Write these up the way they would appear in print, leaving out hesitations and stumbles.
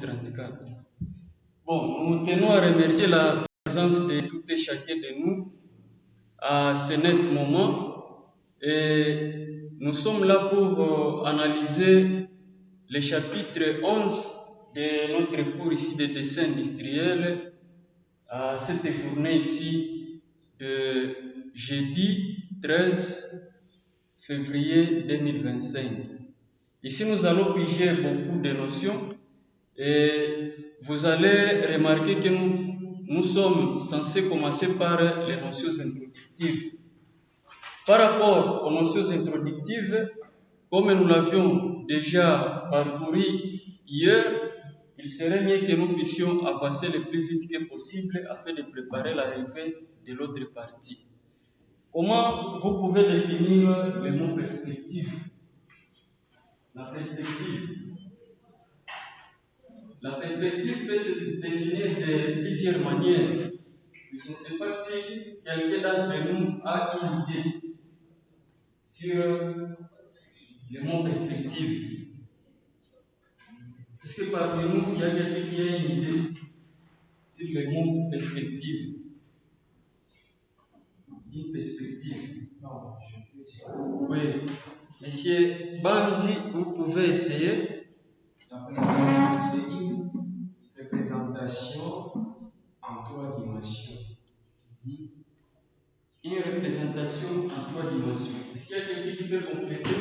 34. Bon, nous tenons à remercier la présence de tout et chacun de nous à ce net moment. Et nous sommes là pour analyser le chapitre 11 de notre cours ici de dessin industriel à cette journée ici de jeudi 13 février 2025. Ici, nous allons piger beaucoup de notions et vous allez remarquer que nous sommes censés commencer par les notions introductives. Par rapport aux notions introductives, comme nous l'avions déjà parcouru hier, il serait mieux que nous puissions avancer le plus vite que possible afin de préparer l'arrivée de l'autre partie. Comment vous pouvez définir le mot perspective? La perspective peut se définir de plusieurs manières. Je ne sais pas si quelqu'un d'entre nous a une idée sur le mot perspective. Est-ce que parmi nous, il y a quelqu'un qui a une idée sur le mot perspective? Une perspective. Non, je sais pas. Oui. Monsieur Banzi, vous pouvez essayer. La perspective, c'est une représentation en trois dimensions. Une représentation en trois dimensions. Est-ce qu'il y a quelqu'un qui peut compléter?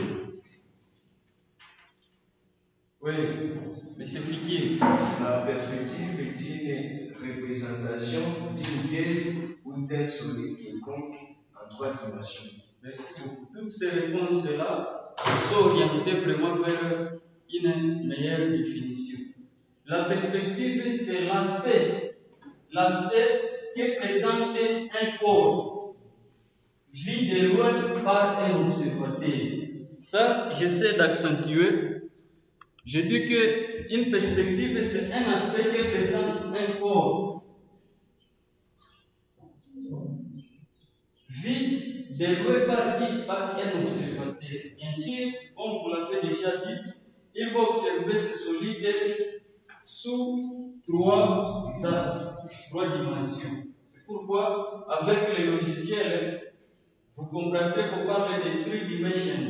Oui, monsieur Fliquier. La perspective est une représentation d'une pièce ou d'un solide quelconque en trois dimensions. Merci beaucoup. Toutes ces réponses-là sont orientées vraiment vers une meilleure définition. La perspective, c'est l'aspect qui présente un corps vu de loin par un observateur. Ça, j'essaie d'accentuer. Je dis qu'une perspective, c'est un aspect qui présente un corps vu de loin par un observateur. Bien sûr, comme vous l'avez déjà dit, il va observer ce solide sous trois axes, trois dimensions. C'est pourquoi, avec le logiciel, vous comprendrez qu'on parle de three dimensions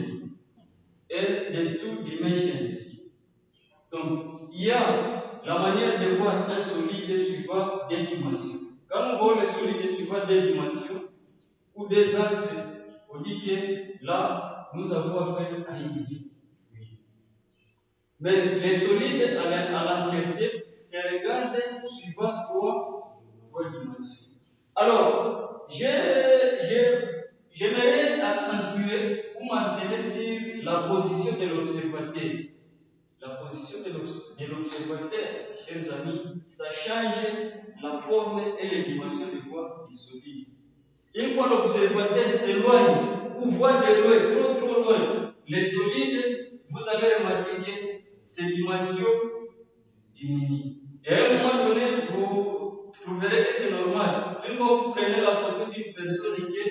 et de two dimensions. Donc, il y a la manière de voir un solide suivant des dimensions. Quand on voit le solide suivant des dimensions ou des axes, on dit que là, nous avons affaire à une vie. Mais les solides à l'entièreté se regardent suivant trois dimensions. Alors, j'aimerais accentuer ou marteler sur la position de l'observateur. La position de l'observateur, chers amis, ça change la forme et les dimensions de quoi du solide. Une fois l'observateur s'éloigne ou voit de loin, trop loin, les solides, vous allez remarquer que ces dimensions diminuent. Et à un moment donné, vous verrez que c'est normal. Une fois que vous prenez la photo d'une personne et que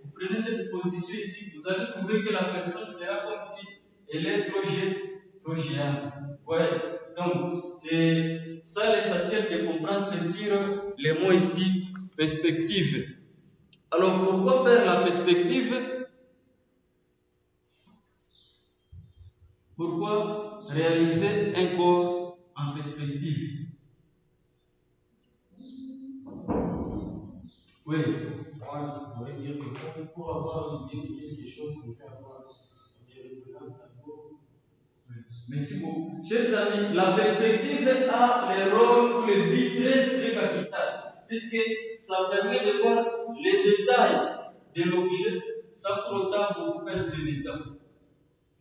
vous prenez cette position ici, vous allez trouver que la personne sera comme si elle est trop géante. Ouais. Donc, c'est ça l'essentiel de comprendre sur les mots ici, perspective. Alors, pourquoi faire la perspective? Pourquoi réaliser un corps en perspective? Oui. Moi, je pourrais dire que pour avoir une idée de quelque chose qu'on peut avoir, on représente d'abord. Merci beaucoup. Chers amis, la perspective a le rôle ou le but très capital, puisque ça permet de voir les détails de l'objet sans pour autant beaucoup perdre les détails.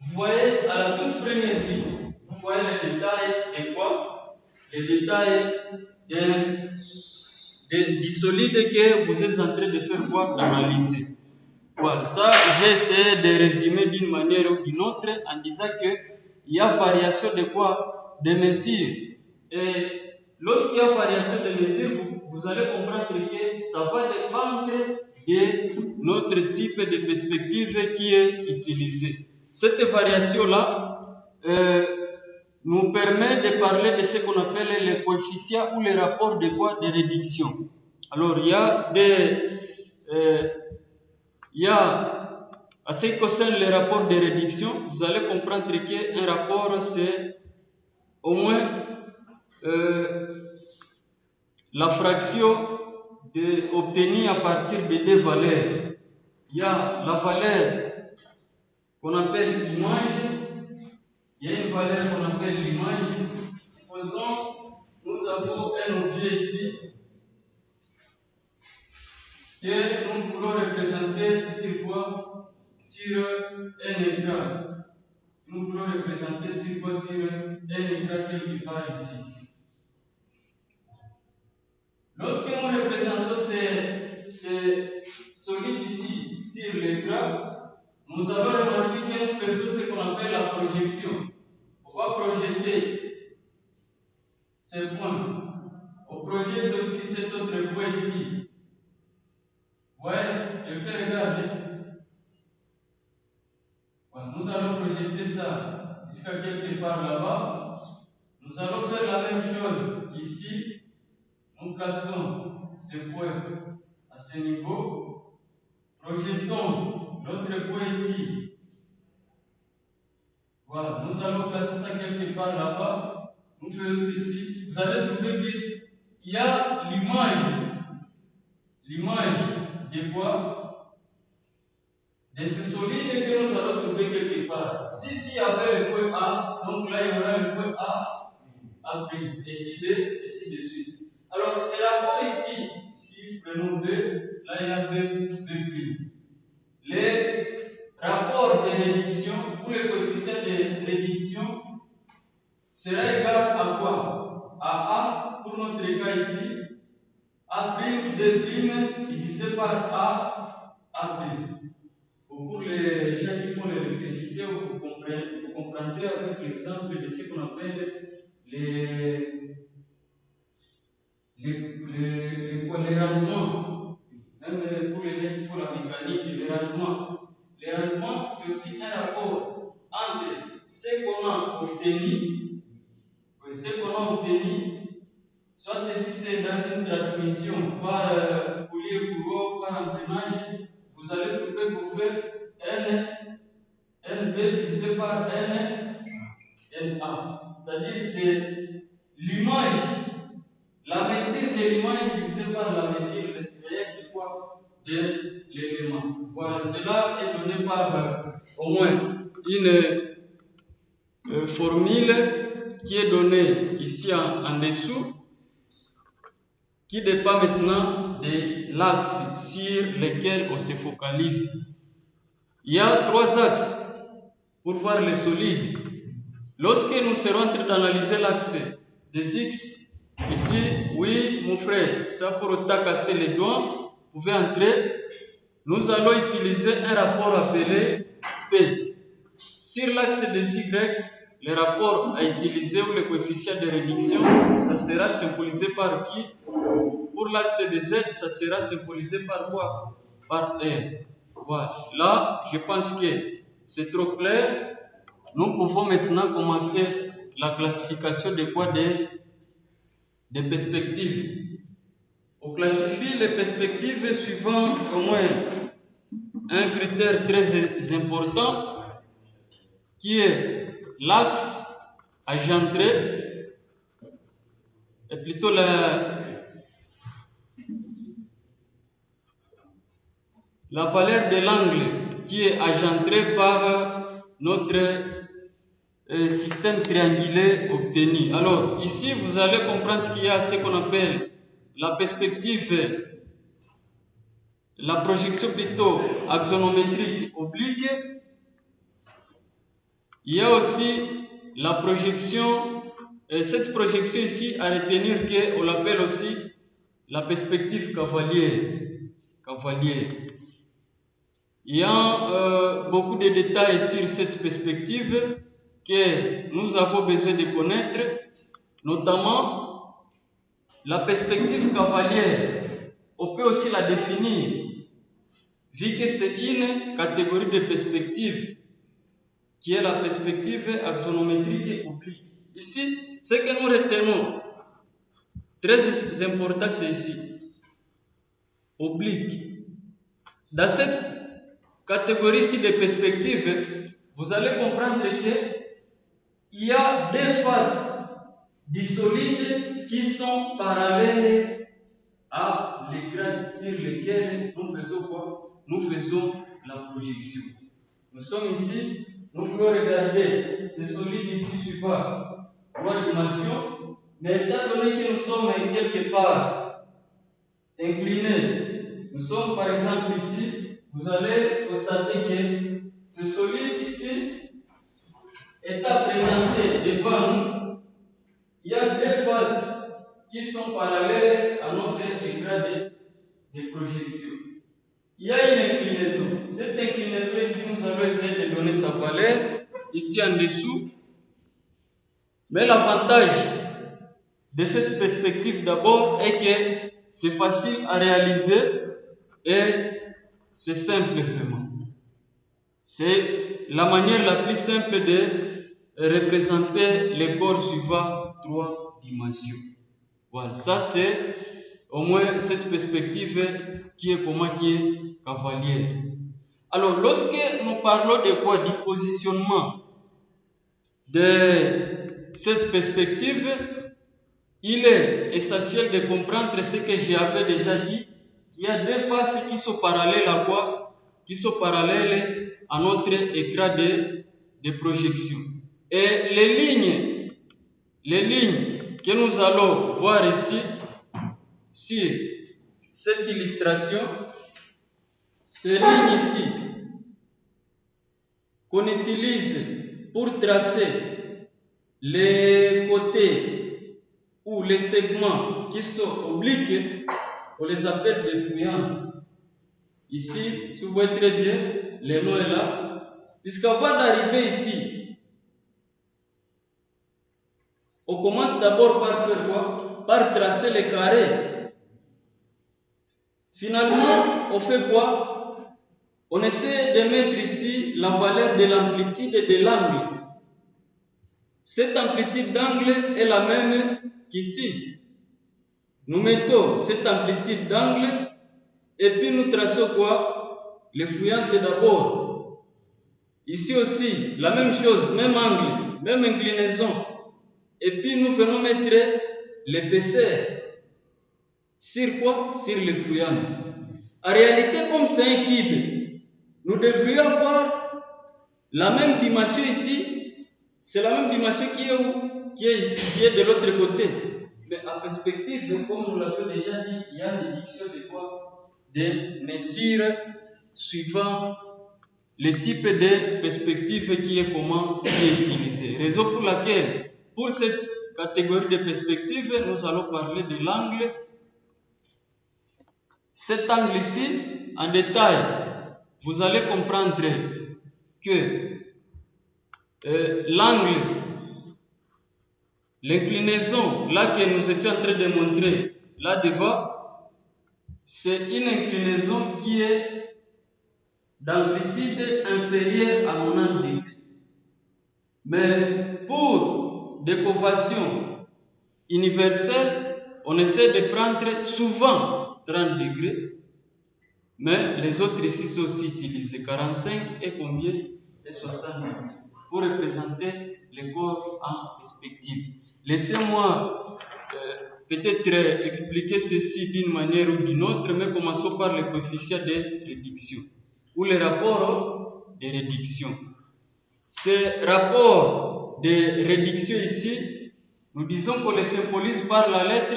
Vous voyez, à la toute première vue, vous voyez les détails de quoi? Les détails du solide que vous êtes en train de faire quoi? D'analyser. Voilà, ça, j'ai essayé de résumer d'une manière ou d'une autre en disant qu'il y a variation de quoi? De mesures. Et lorsqu'il y a variation de mesures, vous allez comprendre que ça va dépendre de notre type de perspective qui est utilisé. Cette variation-là nous permet de parler de ce qu'on appelle les coefficients ou les rapports de quoi? De réduction. Alors, il y a, à ce qui concerne les rapports de réduction, vous allez comprendre qu'un rapport, c'est au moins la fraction obtenue à partir de deux valeurs. Il y a la valeur qu'on appelle l'image, il y a une valeur qu'on appelle l'image. Supposons, nous avons un objet ici que nous voulons représenter sur quoi? Sur un écran. Nous voulons représenter sur quoi? Sur un écran quelque part ici. Lorsque nous représentons ces solides ici sur l'écran, nous allons remarquer que nous faisons ce qu'on appelle la projection. On va projeter ces points. On projette aussi cet autre point ici. Ouais, quelqu'un regarde. Ouais, nous allons projeter ça jusqu'à quelque part là-bas. Nous allons faire la même chose ici. Nous plaçons ce point à ce niveau. Projetons l'autre point ici. Voilà, nous allons placer ça quelque part là-bas. Nous faisons ceci. Vous allez trouver qu'il y a l'image. L'image de quoi? De ce solide que nous allons trouver quelque part. Si il y avait le point A, donc là il y aura le point A, B, et ainsi de suite. Alors, c'est rapport ici. Si prenons 2, là il y a B'. Les rapports de réduction ou les coefficients de réduction sera égal à quoi? À A, pour notre cas ici, A', B' divisé par AB. Pour les gens qui font l'électricité, vous comprendrez avec l'exemple de ce qu'on appelle les rendements. Même pour les gens qui font la mécanique, les rendements. Les rendements, c'est aussi un rapport entre ce qu'on a obtenu, soit si c'est dans une transmission par courrier courant, par empennage, vous allez trouver pour faire NB divisé par NA. C'est-à-dire c'est l'image, la mesure de l'image divisée par la mesure réelle de quoi? De l'élément. Voilà, cela est donné par au moins une formule qui est donnée ici en dessous, qui dépend maintenant de l'axe sur lequel on se focalise. Il y a 3 axes pour voir les solides. Lorsque nous serons en train d'analyser l'axe des X, ici, oui, mon frère, ça pour casser les doigts, vous pouvez entrer. Nous allons utiliser un rapport appelé P. Sur l'axe des Y, le rapport à utiliser ou le coefficient de réduction, ça sera symbolisé par qui? Pour l'axe de Z, ça sera symbolisé par quoi? Par R. Voilà. Là, je pense que c'est trop clair. Nous pouvons maintenant commencer la classification de quoi? Des perspectives. On classifie les perspectives suivant au moins un critère très important qui est l'axe agentré, et plutôt la valeur de l'angle qui est agentré par notre système triangulaire obtenu. Alors, ici, vous allez comprendre qu'il y a ce qu'on appelle la perspective, la projection plutôt axonométrique oblique. Il y a aussi la projection, cette projection ici, à retenir qu'on l'appelle aussi la perspective cavalière. Il y a beaucoup de détails sur cette perspective que nous avons besoin de connaître, notamment la perspective cavalière. On peut aussi la définir, vu que c'est une catégorie de perspective qui est la perspective axonométrique oblique. Ici, ce que nous retenons, très important, c'est ici, oblique. Dans cette catégorie-ci de perspectives, vous allez comprendre qu'il y a deux faces du solide qui sont parallèles à l'écran sur lequel nous faisons quoi? Nous faisons la projection. Nous sommes ici, nous pouvons regarder ce solide ici suivant 3 dimensions, mais étant donné que nous sommes quelque part inclinés, nous sommes par exemple ici, vous allez constater que ce solide ici étant présenté devant nous, il y a deux faces qui sont parallèles à notre écran de projection. Il y a une inclinaison. Cette inclinaison ici, nous allons essayer de donner sa valeur ici en dessous. Mais l'avantage de cette perspective d'abord est que c'est facile à réaliser et c'est simple vraiment. C'est la manière la plus simple de représenter les corps suivant 3 dimensions. Voilà, ça c'est au moins cette perspective qui est cavalière. Alors, lorsque nous parlons de quoi? Du positionnement de cette perspective, il est essentiel de comprendre ce que j'avais déjà dit. Il y a deux faces qui sont parallèles à quoi? Qui sont parallèles à notre écran de projection. Et les lignes que nous allons voir ici, sur cette illustration, ces lignes ici, qu'on utilise pour tracer les côtés ou les segments qui sont obliques, on les appelle des fouillantes. Ici, si vous voyez très bien, le nom est là. Puisqu'avant d'arriver ici, on commence d'abord par faire quoi? Par tracer les carrés. Finalement, on fait quoi? On essaie de mettre ici la valeur de l'amplitude et de l'angle. Cette amplitude d'angle est la même qu'ici. Nous mettons cette amplitude d'angle et puis nous traçons quoi? Les fouillantes d'abord. Ici aussi, la même chose, même angle, même inclinaison. Et puis nous venons mettre l'épaisseur. Sur quoi? Sur les fouillantes. En réalité, comme c'est un cube, nous devrions avoir la même dimension ici. C'est la même dimension qui est où? Qui est de l'autre côté. Mais en perspective, comme nous l'avons déjà dit, il y a une réduction de quoi? Des mesures suivant le type de perspective qui est utilisé. Raison pour laquelle, pour cette catégorie de perspective, nous allons parler de l'angle. Cet angle ici, en détail, vous allez comprendre que l'angle, l'inclinaison, là que nous étions en train de montrer, là devant, c'est une inclinaison qui est d'amplitude inférieure à 90 degrés. Mais pour déconversion universelle, on essaie de prendre souvent 30 degrés, mais les autres ici sont aussi utilisés, 45 et combien? Et 60 degrés, pour représenter les corps en perspective. Laissez-moi peut-être expliquer ceci d'une manière ou d'une autre, mais commençons par les coefficients de réduction, ou les rapports de réduction. Ces rapports de réduction ici, nous disons qu'on les symbolise par la lettre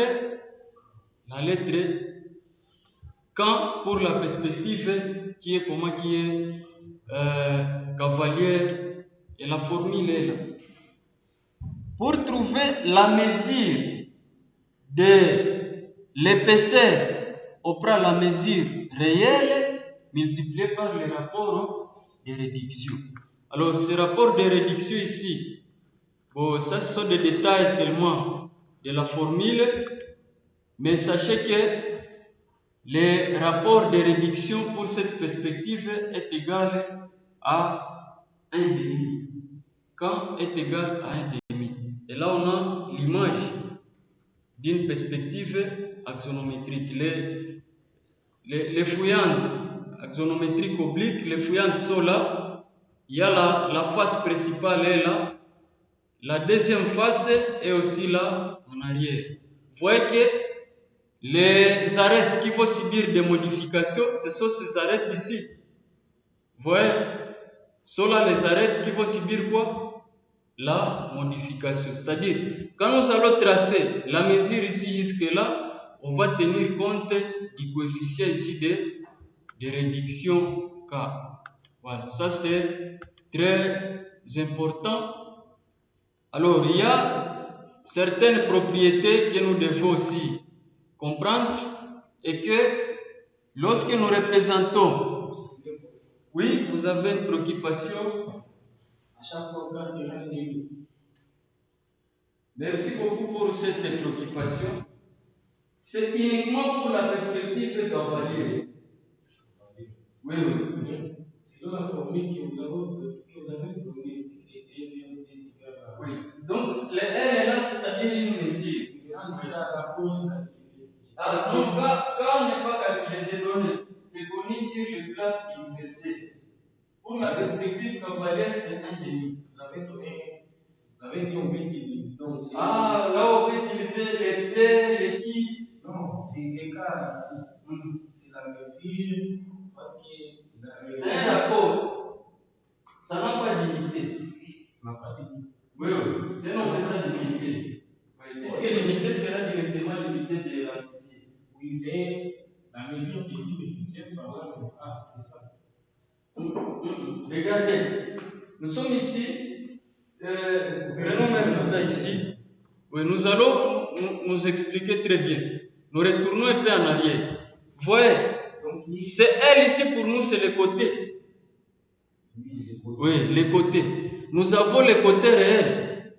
quand pour la perspective qui est cavalière, et la formule est là. Pour trouver la mesure de l'épaisseur, on prend la mesure réelle multipliée par le rapport de réduction. Alors, ce rapport de réduction ici, ça ce sont des détails seulement de la formule, mais sachez que le rapport de réduction pour cette perspective est égal à 1,5. Quand est égal à 1,5. Et là, on a l'image d'une perspective axonométrique. Les fouillantes axonométriques obliques, les fouillantes sont là. Il y a la face principale est là. La deuxième face est aussi là en arrière. Vous voyez que les arêtes qui vont subir des modifications, ce sont ces arêtes ici. Vous voyez, sont là les arêtes qui vont subir quoi? La modification. C'est-à-dire, quand nous allons tracer la mesure ici jusque-là, on va tenir compte du coefficient ici de réduction K. Voilà, ça c'est très important. Alors, il y a certaines propriétés que nous devons aussi comprendre et que lorsque nous représentons, oui, vous avez une préoccupation. À chaque fois, quand c'est un demi. Merci beaucoup pour cette préoccupation. C'est uniquement pour la perspective cavalier. Oui, oui. C'est dans la formule que vous avez donnée, si c'est égal à. Oui. Donc, le L est là, c'est-à-dire une mesure. Ah, non, quand on n'est pas calculé, c'est donné. C'est connu sur le plan universel. Pour la perspective cavalière, c'est un demi. Vous avez dit on peut utiliser. Donc, là, on peut utiliser les P, les qui. Non, c'est l'écart ici. C'est la mesure. Parce que c'est un rapport. Ça n'a pas d'unité. Ça n'a pas d'unité. Oui, oui. C'est non ça d'unité. Puisque l'unité sera directement l'unité de la mesure. Oui, c'est la mesure ici multipliée par là. Ah, c'est ça. Regardez, nous sommes ici, prenons même ça ici. Oui, nous allons nous expliquer très bien. Nous retournons un peu en arrière. Vous voyez, c'est elle ici pour nous, c'est les côtés. Oui, les côtés. Nous avons les côtés réels.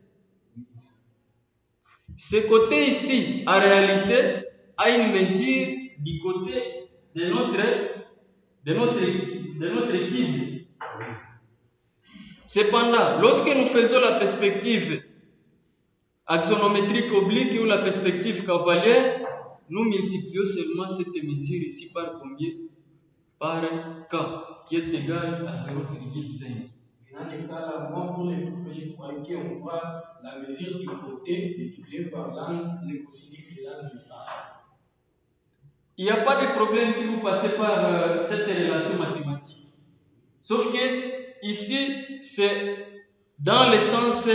Ce côté ici, en réalité, a une mesure du côté de notre équipe. Cependant, lorsque nous faisons la perspective axonométrique oblique ou la perspective cavalière, nous multiplions seulement cette mesure ici par combien? Par K, qui est égal à 0,5. Dans les cas là, moi, pour les trucs que je croyais qu'on voit la mesure du côté multipliée par l'angle, le cosinus de l'angle de A. Il n'y a pas de problème si vous passez par cette relation mathématique. Sauf que ici, c'est dans le sens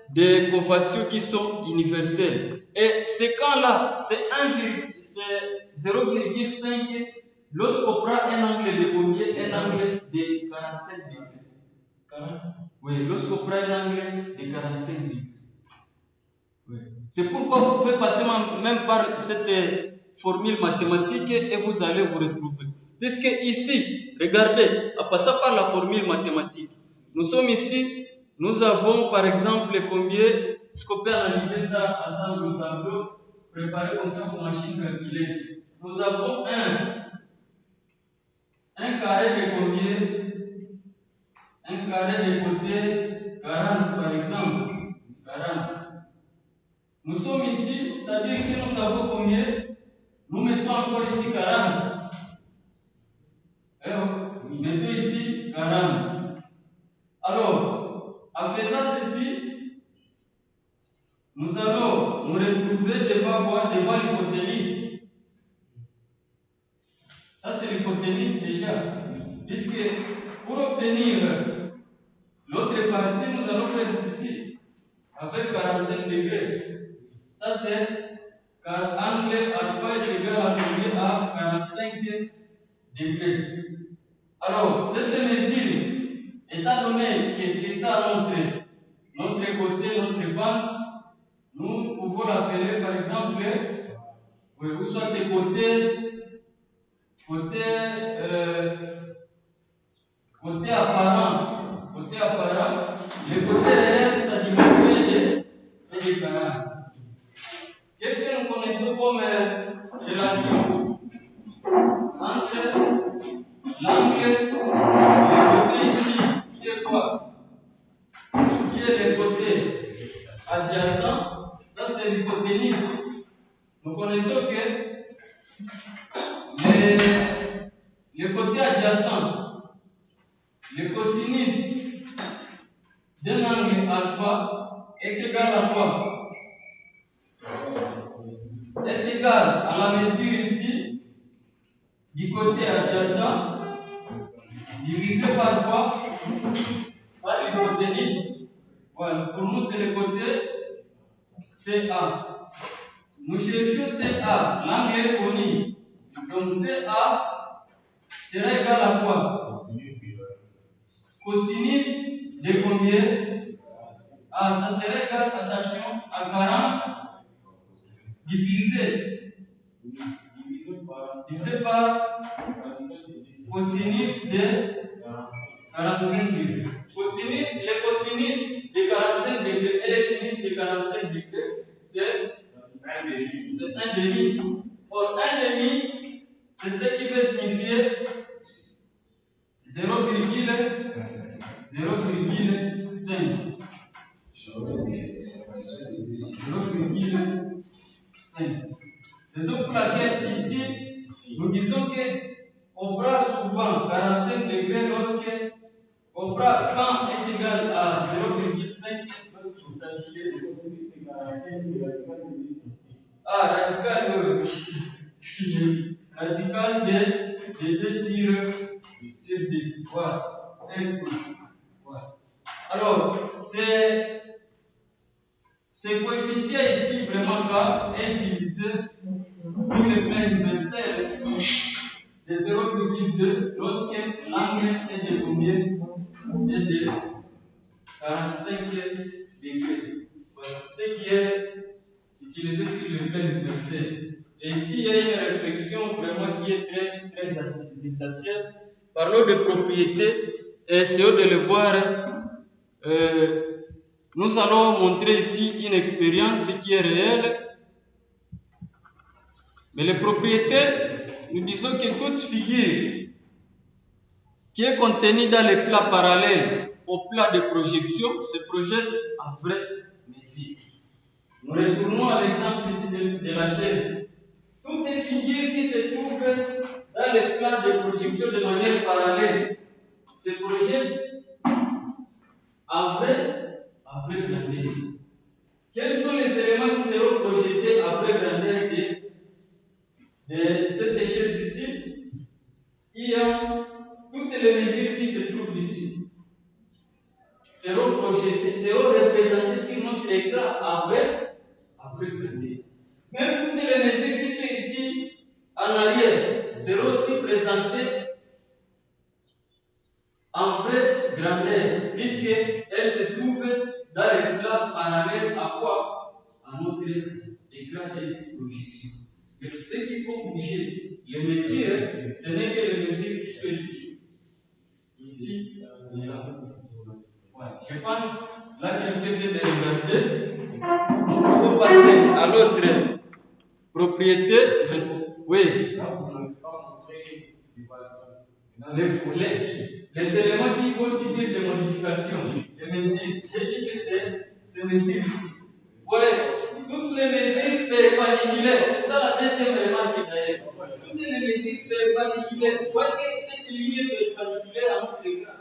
des conventions qui sont universelles. Et ce cas-là, c'est 0,5 lorsqu'on prend un angle de combien? Un angle de 45 degrés. 45. Oui, lorsqu'on prend un angle de 45 degrés. Oui. C'est pourquoi vous pouvez passer même par cette formule mathématique et vous allez vous retrouver. Puisque ici, regardez, en passant par la formule mathématique, nous sommes ici, nous avons par exemple combien, est-ce qu'on peut analyser ça ensemble au tableau, préparé comme ça pour machine calculette. Nous avons un carré de combien? Un carré de côté 40 par exemple. 40. Nous sommes ici, c'est-à-dire que nous savons combien? Nous mettons encore ici 40. Mettons ici 40. Alors, en faisant ceci, nous allons nous retrouver devant quoi? Devant l'hypoténuse. Ça, c'est l'hypoténuse déjà. Puisque pour obtenir l'autre partie, nous allons faire ceci avec 45 degrés. Ça, c'est angle alpha est égal à combien? À 45 degrés. Alors, cette mesure, étant donné que c'est ça notre côté, notre bande, nous pouvons l'appeler par exemple, ou soit des côté apparent. Côté apparent, le côté réel, sa dimension est de 40. Qu'est-ce que nous connaissons comme relation entre l'angle et le côté ici, qui est quoi? Qui est le côté adjacent nous connaissons que le côté adjacent, le cosinus d'un angle alpha est égal à quoi? Est égal à la mesure ici du côté adjacent divisé par quoi? Par l'hypoténuse. Voilà, pour nous c'est le côté CA. Nous cherchons CA, l'angle est connu. Donc CA sera égal à quoi? Cosinus de combien? Ah, ça serait égal, attention, à 40 divisé par cosinus de 45 degrés. Le cosinus de 45 degrés et le sinus de 45 degrés, c'est 1,5. Or, 1,5, c'est ce qui veut signifier 0,5. Raison pour laquelle ici, nous disons qu'on prend souvent 45 degrés lorsque on prend quand est égal à 0,5 lorsqu'il s'agit de 45, c'est radical de 10. Ah, radical radical de 2 sur 2. Voilà. Voilà. Alors, ce coefficient ici, vraiment K, est utilisé sur le plan universel de 0,2 lorsque l'angle est de combien? Est de 45 degrés. Voilà, ce qui est utilisé sur le plan universel. Et ici, il y a une réflexion vraiment qui est très essentielle. Parlons de propriétés et essayons de le voir. Nous allons montrer ici une expérience qui est réelle. Mais les propriétés, nous disons que toute figure qui est contenue dans les plats parallèles au plat de projection se projette à vraie mesure. Nous retournons à l'exemple ici de la chaise. Toutes les figures qui se trouvent dans les plats de projection de manière parallèle se projettent à vraie grandeur. Quels sont les éléments qui seront projetés à vraie grandeur de cette chaise ici? Il y a toutes les mesures qui se trouvent ici seront projetées, seront représentées sur notre écran à vraie grandeur. Même toutes les mesures qui sont ici en arrière seront aussi présentées en vraie grandeur, puisqu'elles se trouvent dans les plats parallèles à quoi? À notre écran de projection. Mais ce qu'il faut bouger, les mesures, ce n'est que les mesures qui sont ici. Ici et là. Ouais. Je pense, là, quelqu'un vient de regarder. On peut passer à l'autre propriété. Oui. Les éléments qui vont subir des modifications, les mesures. J'ai dit que c'est ces mesures ici. Ouais, toutes les mesures perpendiculaires, c'est ça la deuxième remarque d'ailleurs. Toutes les mesures perpendiculaires, vous voyez que cette ligne perpendiculaire à notre écran.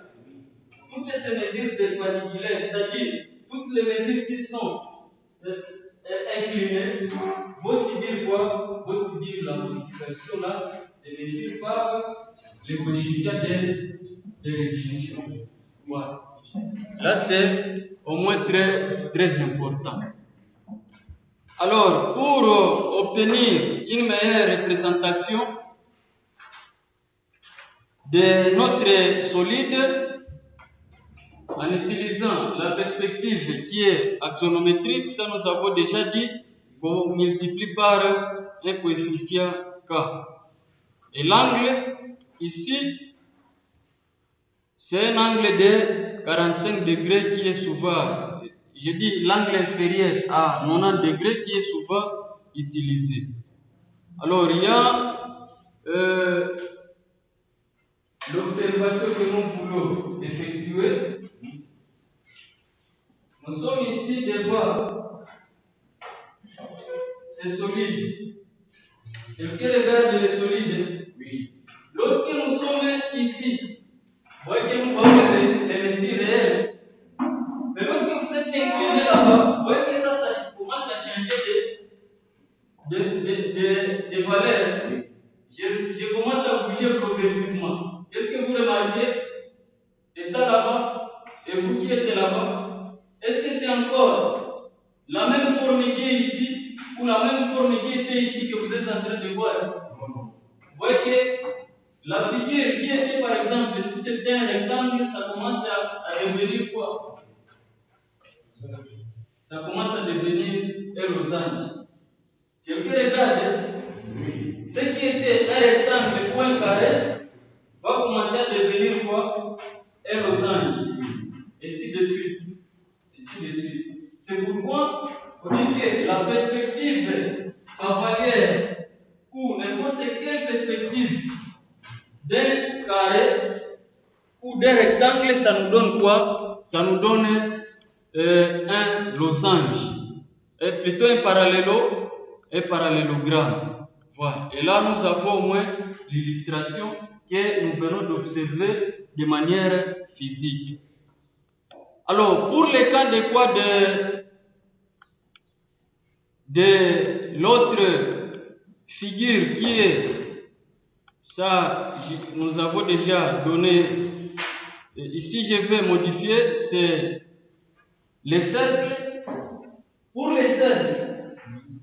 Toutes ces mesures perpendiculaires, c'est-à-dire toutes les mesures qui sont inclinées, vont subir quoi? Vont subir la modification là des mesures par les coefficients de régression. Voilà. Là, c'est au moins très important. Alors, pour obtenir une meilleure représentation de notre solide, en utilisant la perspective qui est axonométrique, ça nous avons déjà dit qu'on multiplie par un coefficient K. Et l'angle, ici, c'est un angle de 45 degrés qui est souvent, je dis l'angle inférieur à 90 degrés qui est souvent utilisé. Alors, il y a l'observation que nous voulons effectuer. Nous sommes ici devant c'est solide. Quelqu'un regarde les solides. Oui. Lorsque nous sommes ici, vous voyez que nous voyons les mesures réelles. Mais lorsque vous êtes incliné là-bas, vous voyez que ça commence à changer de valeur. Oui. Je commence à bouger progressivement. Est-ce que vous remarquez, étant là-bas, et vous qui êtes là-bas, est-ce que c'est encore la même forme qui est ici, ou la même forme qui était ici que vous êtes en train de voir? Vous voyez que la figure qui était, par exemple, si c'était un rectangle, ça commence à devenir quoi? Ça commence à devenir un losange. Quelqu'un regarde, Oui. ce qui était un rectangle ou un carré va commencer à devenir quoi? Un losange. Ainsi de suite. Ainsi de suite. C'est pourquoi on dit que la perspective cavalière ou n'importe quelle perspective d'un carré ou d'un rectangle, ça nous donne quoi? Ça nous donne un losange. Et plutôt un parallélogramme. Voilà. Et là, nous avons au moins l'illustration que nous venons d'observer de manière physique. Alors, pour le cas de quoi de l'autre figure qui est ça, nous avons déjà donné. Ici, je vais modifier, c'est les cercles. Pour les cercles,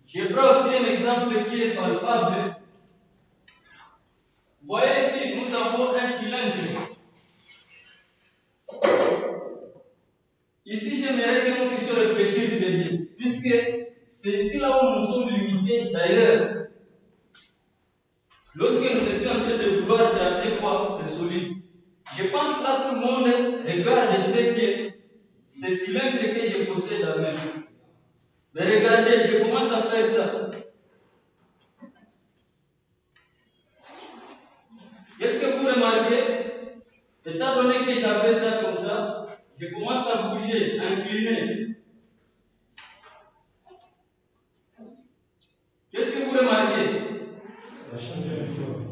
je prends aussi un exemple qui est palpable. Vous voyez ici, nous avons un cylindre. Ici, j'aimerais que nous puissions réfléchir très bien, puisque c'est ici là où nous sommes limités. D'ailleurs, lorsque nous étions en train de vouloir tracer quoi, c'est solide. Je pense là tout le monde regarde très bien ce cylindre que je possède à main. Mais regardez, je commence à faire ça. Qu'est-ce que vous remarquez? Étant donné que j'avais ça comme ça, je commence à bouger, à incliner. Qu'est-ce que vous remarquez? Ça change la chose.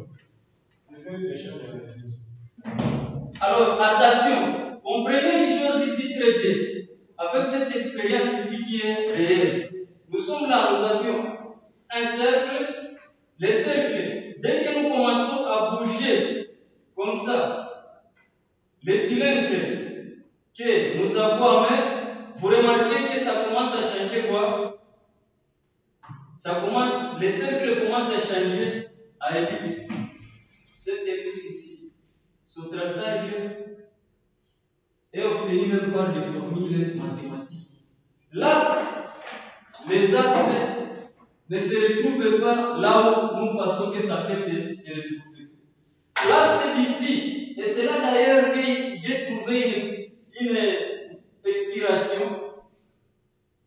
Alors, attention, comprenez une chose ici très bien. Avec cette expérience ici qui est réelle, nous sommes là, nous avions un cercle. Le cercle, dès que nous commençons à bouger comme ça, le cylindre que nous avons en main, vous remarquez que ça commence à changer quoi? Le cercle commence à changer à ellipse. Cette ellipse ici, son traçage est obtenu même par des formules mathématiques. Les axes ne se retrouvent pas là où nous pensons que ça peut se retrouver. L'axe d'ici, et c'est là d'ailleurs que j'ai trouvé une expiration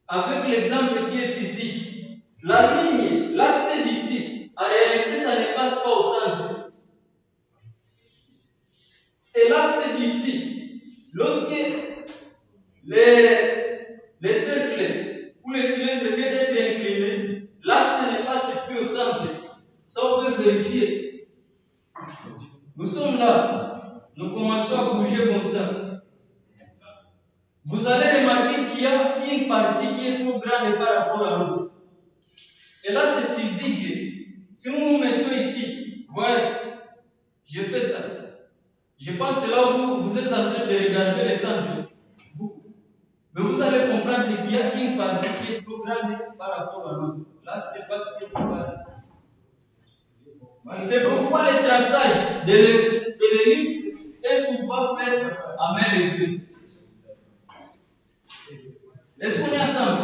avec l'exemple qui est physique. La ligne, l'axe d'ici, en réalité, ça ne passe pas au centre. Et l'axe d'ici, lorsque les cercles ou les cylindres viennent d'être inclinés, l'axe ne passe plus au centre. Ça, on peut vérifier. Nous sommes là. Nous commençons à bouger comme ça. Vous allez remarquer qu'il y a une partie qui est trop grande par rapport à l'autre. Et là, c'est physique. Si nous nous mettons ici, voyez, je fais ça. Je pense que c'est là où vous êtes en train de regarder le centre. Mais vous allez comprendre qu'il y a une partie qui est trop grande par rapport à l'autre. Là, c'est pas ce que je parle ici. C'est pourquoi le traçage de l'ellipse est souvent fait à main levée. Est-ce qu'on est ensemble?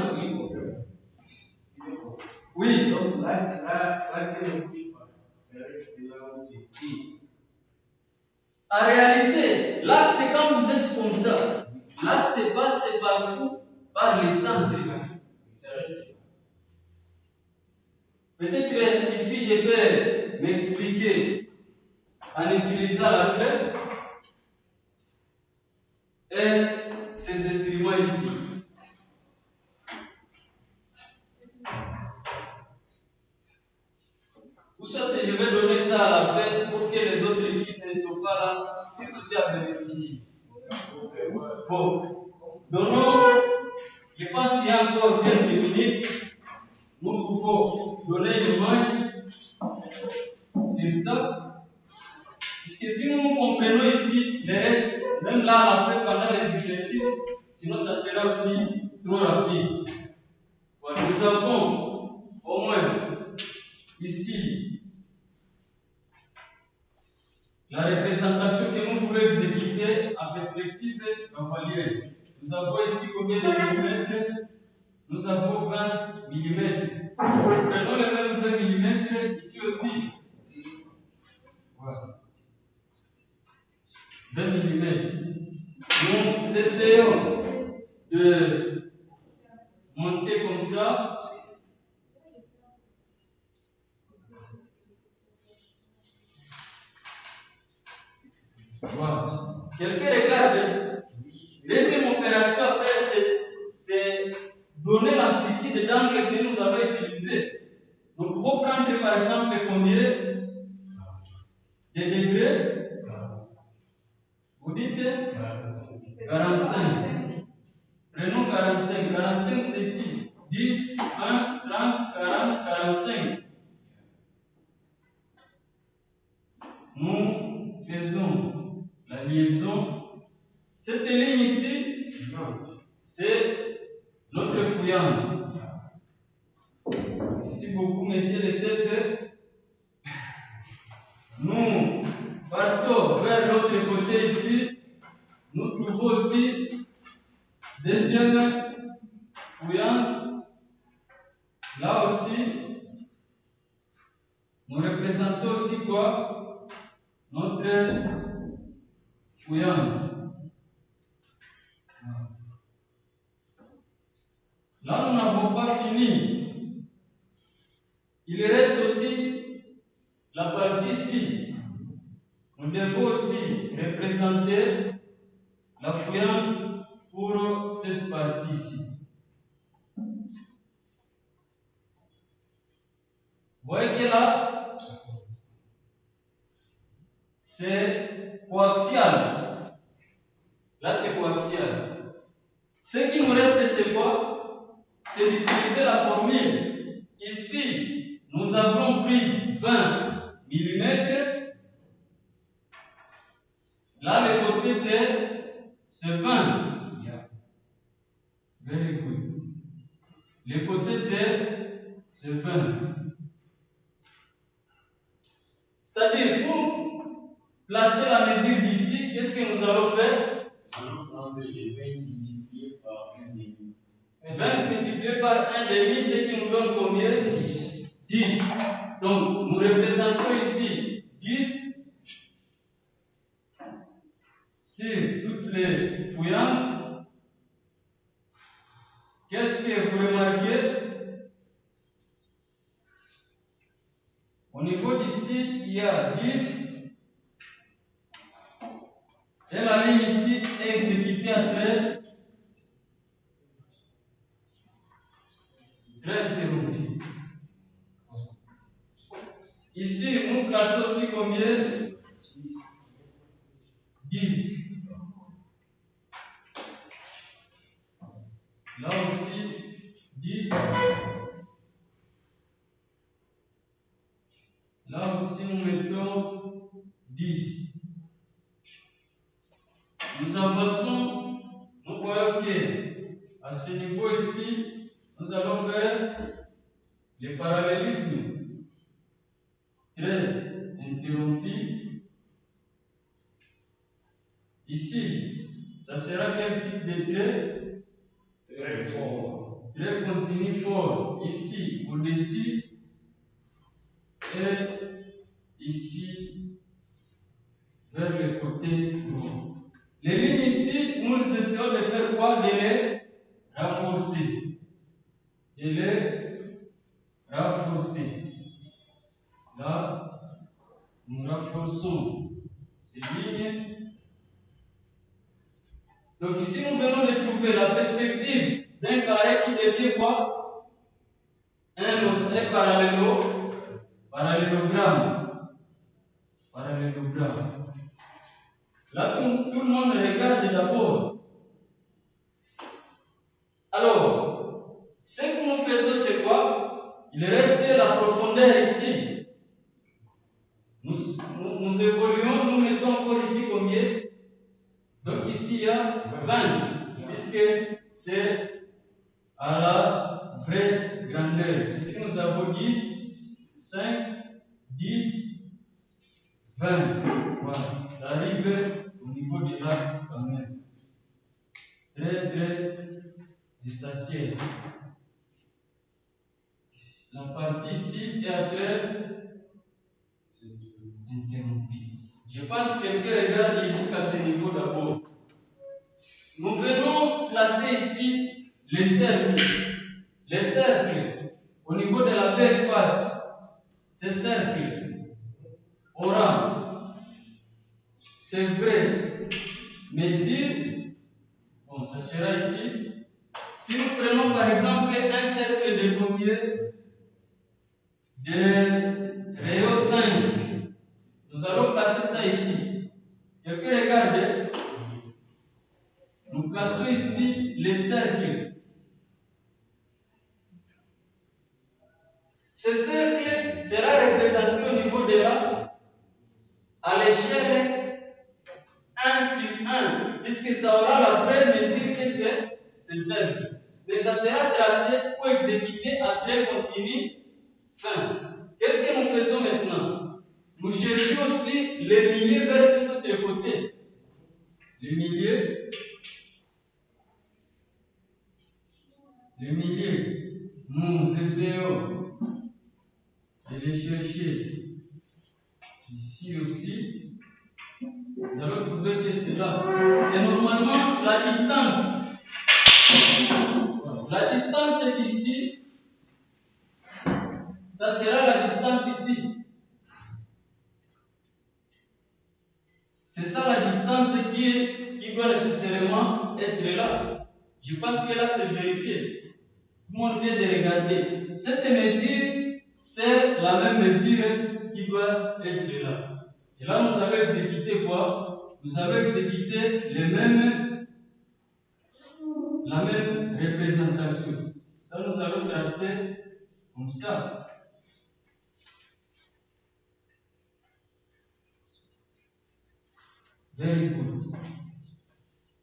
Oui. Donc là, c'est ne bouge pas. C'est là où c'est qui. En réalité, l'axe, c'est quand vous êtes comme ça. L'axe passe partout par les centres. Peut-être ici, je vais m'expliquer en utilisant la clé et ces instruments ici. Ou soit je vais donner ça à la fin pour que les autres qui ne sont pas là puissent aussi en bénéficier. Bon, donnons, je pense qu'il y a encore quelques minutes, nous pouvons donner une image sur ça. Puisque si nous comprenons ici les restes, même là à la fin pendant les exercices, sinon ça sera aussi trop rapide. Voilà, nous avons au moins ici la représentation que nous voulons exécuter en perspective cavalière. Nous avons ici combien de millimètres? Nous avons 20 mm. Prenons les mêmes 20 mm ici aussi. Voilà. 20 mm. Nous essayons de monter comme ça. Voilà. Quelqu'un regarde. Deuxième opération à faire, c'est donner l'amplitude d'angle que nous avons utilisé. Nous pouvons prendre par exemple combien de degrés? Vous dites 45. Prenons 45. 45 c'est ici. 10, 20, 30, 40, 45. Nous faisons la liaison. Cette ligne ici, c'est notre fouillante. Ici beaucoup, messieurs les 7. Nous partons vers l'autre côté ici. Nous trouvons aussi deuxième fouillante. Là aussi, nous représentons aussi quoi? Notre fouillante. Là, nous n'avons pas fini. Il reste aussi la partie ici. Nous devons aussi représenter la fouillante pour cette partie-ci. Vous voyez que là, c'est coaxial. Là, c'est coaxial. Ce qui nous reste, c'est quoi? C'est d'utiliser la formule. Ici, nous avons pris 20 mm. Là, le côté, c'est 20. Very good. Le côté, c'est 20. C'est-à-dire, pour placer la mesure d'ici, qu'est-ce que nous allons faire? Nous allons prendre les 20 multipliés par 1,5. 20 multiplié par 1,5, ce qui nous donne combien? 10. 10. Donc, nous représentons ici 10 sur toutes les fouillantes. Qu'est-ce que vous remarquez? Au niveau d'ici, il y a 10. Et la ligne ici est exécutée à trait interrompu. Ici, nous plaçons aussi combien? 10. Là aussi, 10. Là aussi, nous mettons 10. Nous avançons, nous voyons que à ce niveau ici, nous allons faire le parallélisme très interrompu. Ici, ça sera quel type de trait? Très fort. Trait continu fort. Ici, au-dessus. Et ici, vers le côté droit. Les lignes ici, nous essayons de faire quoi? De les renforcer. De les renforcer. Là, nous renforçons ces lignes. Donc ici, nous venons de trouver la perspective d'un carré qui devient quoi? Un parallélogramme. tout le monde regarde d'abord. Alors, ce que nous faisons, c'est quoi? Il reste la profondeur ici. Nous évoluons, nous mettons encore ici combien? Donc ici, il y a 20, puisque c'est à la vraie grandeur. Ici, nous avons 10, 5, 10, 20. Voilà. Ça arrive au niveau de là quand même. Très essentiel. La partie ici est à très interrompue. Je pense que quelqu'un regarde jusqu'à ce niveau d'abord. Nous venons placer ici les cercles. Les cercles au niveau de la belle face. Ces cercles aura, c'est vrai, mesure. Bon, ça sera ici. Si nous prenons par exemple un cercle de combien? De rayon 5. Nous allons placer ça ici. Quelqu'un regarde. Nous plaçons ici les cercles. Ce cercle sera représenté au niveau de là, à l'échelle 1 sur 1, puisque ça aura la vraie mesure que c'est ce cercle. Mais ça sera tracé pour exécuter à trait continu fin. Qu'est-ce que nous faisons maintenant? Nous cherchons aussi les milieux vers cet autre côté. Les milieux. Nous essayons de les chercher ici aussi. Nous allons trouver que c'est là. Et normalement, la distance est ici. Ça sera la distance ici. C'est ça la distance qui doit nécessairement être là. Je pense que là, c'est vérifié. Tout le monde vient de regarder. Cette mesure, c'est la même mesure qui doit être là. Et là, nous allons exécuter quoi? Nous allons exécuter la même représentation. Ça, nous allons tracer comme ça. Very good.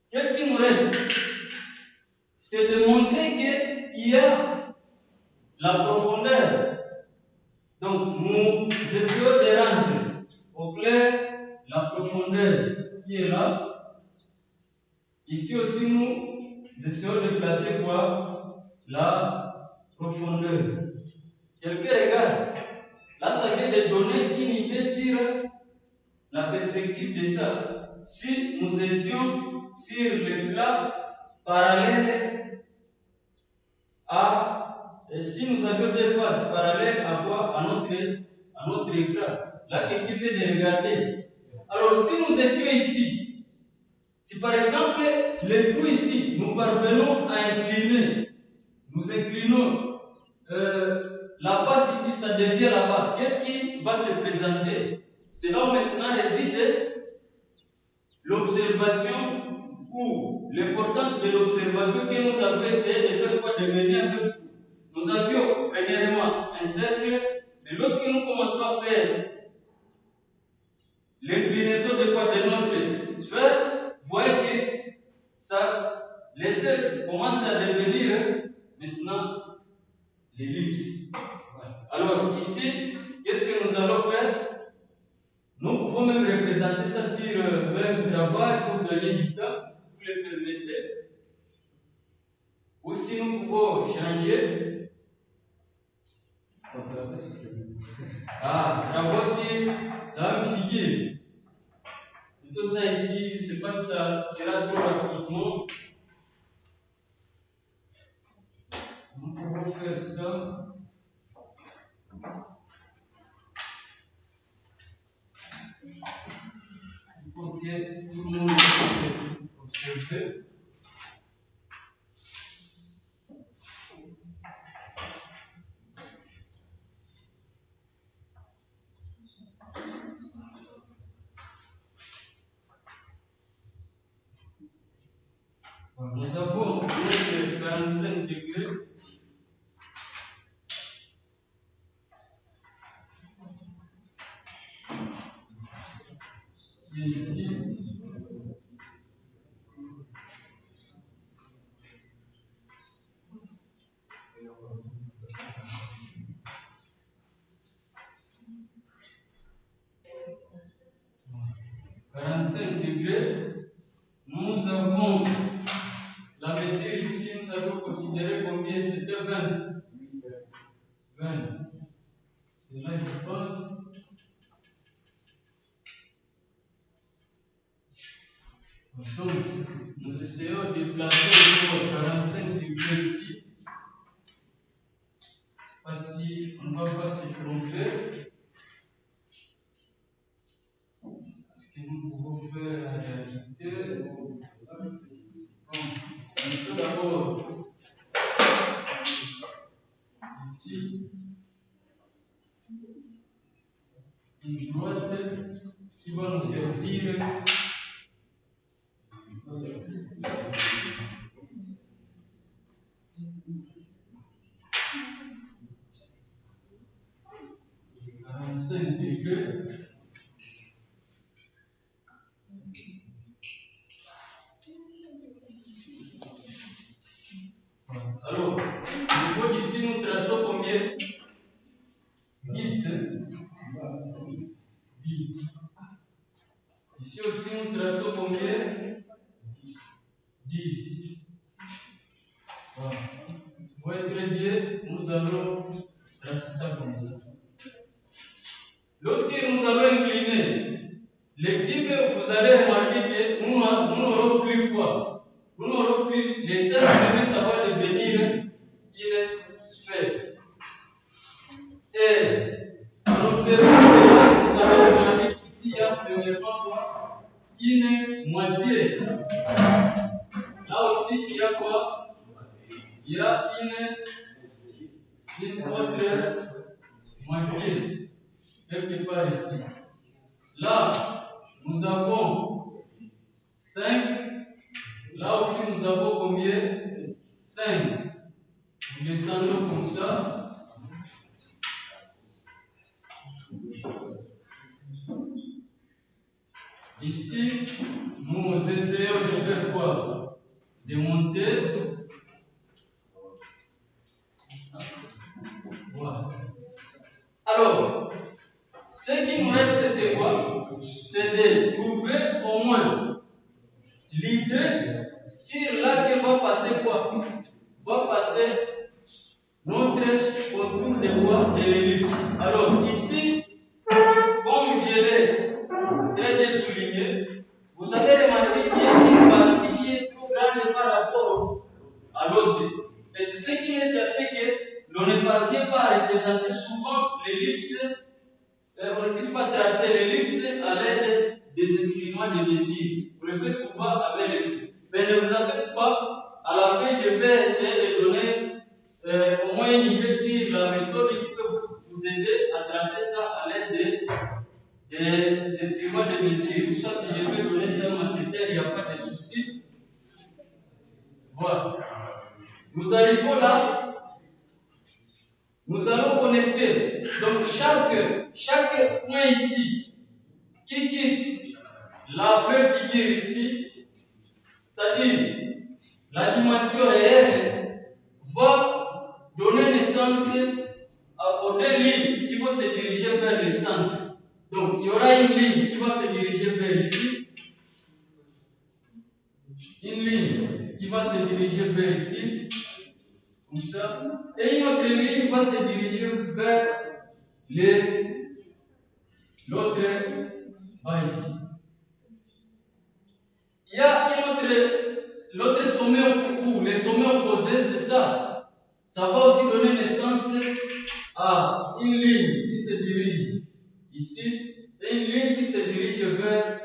Qu'est-ce qui nous reste? C'est de montrer qu'il y a la profondeur. Donc, nous essayons de rendre au clair la profondeur qui est là. Ici aussi, nous essayons de placer quoi? La profondeur. Quelqu'un regarde. Là, ça vient de donner une idée sur la perspective de ça. Si nous étions sur le plat parallèle si nous avions des faces parallèles à quoi? À notre écran. Là, quelqu'un vient de regarder. Alors, si nous étions ici, si par exemple, le tout ici, nous parvenons à incliner, nous inclinons la face ici, ça devient là-bas. Qu'est-ce qui va se présenter? C'est là où maintenant réside l'observation ou l'importance de l'observation que nous avons essayé de faire quoi? De mener avec vous. Nous avions premièrement un cercle, mais lorsque nous commençons à faire l'inclinaison de quoi? De notre sphère, vous voyez que les cercles commencent à devenir maintenant l'ellipse. Voilà. Alors ici, qu'est-ce que nous allons faire? Nous pouvons même représenter ça sur même travail pour gagner du temps, si vous le permettez. Ou si nous pouvons changer. Travail sur la même figure. Tout ça ici, je ne sais pas si ça sera trop rapidement. Nous pouvons faire ça. Pour que tout le monde puisse observer. 45 degrés. Et ici, degrés. Nous avons la mesure ici, nous avons considéré combien c'était 20. 20. C'est là, je pense. Donc, nous essayons de placer le 45 degrés ici. Pas si on ne va pas se tromper. Parce que nous pouvons faire la réalité. On peut d'abord ici une droite qui va nous servir. Degrés. Alors, au niveau d'ici, nous traçons combien? 10. 10. Ici aussi, nous traçons combien? 10. Voilà. Vous voyez très bien, nous allons tracer ça comme ça. Lorsque nous allons incliner l'équipe, vous allez remarquer que nous n'aurons plus quoi? Nous n'aurons plus les 5 degrés, ça va devenir une sphère. Et en observant cela, vous allez remarquer qu'ici, il y a premièrement quoi? Une moitié. Là aussi, il y a quoi? Il y a une autre moitié, quelque part ici. Là, nous avons 5. Là aussi, nous avons combien? 5. Nous descendons comme ça. Ici, nous essayons de faire quoi? De monter. Voilà. Alors, ce qui nous reste, c'est quoi? C'est de trouver au moins l'idée sur là que va passer quoi? Va passer notre contour de quoi? De l'ellipse. Alors, ici, comme je l'ai très bien souligné, vous avez remarqué qu'il y a une partie qui est trop grande par rapport à l'autre. Et c'est ce qui laisse à ce que l'on ne parvient pas à représenter souvent l'ellipse, on ne puisse pas tracer l'ellipse à l'aide des instruments de mesure. On le fait souvent avec les clés. Mais ne vous inquiétez pas, à la fin, je vais essayer de donner au moins une idée sur la méthode qui peut vous aider à tracer ça à l'aide des instruments de mesure. Soit que je vais donner ça à ma secteur, il n'y a pas de souci. Voilà. Nous arrivons là. Nous allons connecter. Donc, chaque point ici qui quitte la vraie figure ici, c'est-à-dire la dimension réelle, va donner naissance aux 2 lignes qui vont se diriger vers le centre. Donc, il y aura une ligne qui va se diriger vers ici, une ligne qui va se diriger vers ici, comme ça, et une autre ligne va se diriger vers l'autre bas ici. Il y a l'autre sommet ou les sommets opposés, c'est ça. Ça va aussi donner naissance à une ligne qui se dirige ici et une ligne qui se dirige vers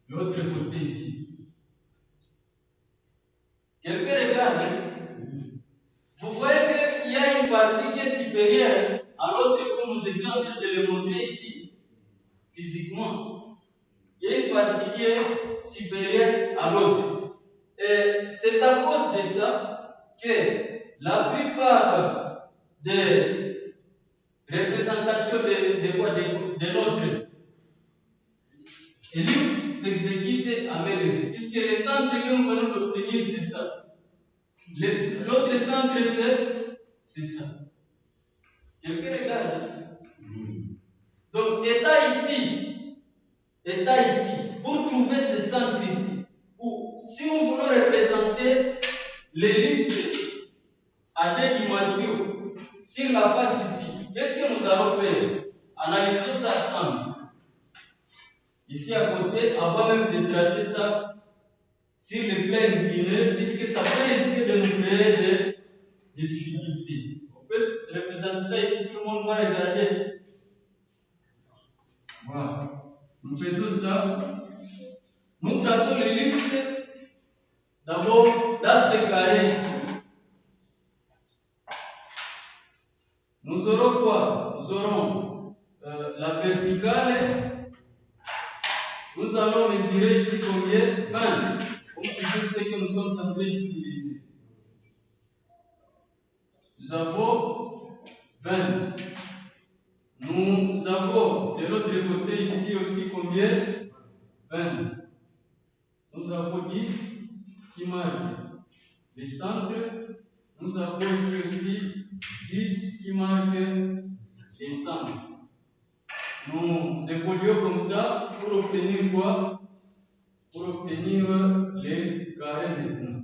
l'autre côté ici. Quelqu'un regarde. Vous voyez qu'il y a une partie qui est supérieure à l'autre, comme nous étions en train de le montrer ici, physiquement. Il y a une partie qui est supérieure à l'autre. Et c'est à cause de ça que la plupart des représentations de notre ellipse s'exécutent à main levée. Puisque le centre que nous venons d'obtenir, c'est ça. L'autre centre, c'est ça. Quelqu'un regarde. Donc, état ici, pour trouver ce centre ici, si nous voulons représenter l'ellipse à deux dimensions sur la face ici, qu'est-ce que nous allons faire? Analysons ça ensemble. Ici à côté, avant même de tracer ça sur le plan incliné, puisque ça peut risquer de nous créer des difficultés. On peut représenter ça ici, tout le monde va regarder. Voilà. Nous faisons ça. Nous traçons l'ellipse d'abord dans ce carré ici. Nous aurons quoi? Nous aurons la verticale. Nous allons mesurer ici combien? 20. Comme toujours ce que nous sommes en train d'utiliser. Nous avons 20. Nous avons de l'autre côté ici aussi combien? 20. Nous avons 10 qui marquent les centres. Nous avons ici aussi 10 qui marquent les centres. Nous évoluons comme ça pour obtenir quoi? Pour obtenir les carrés maintenant.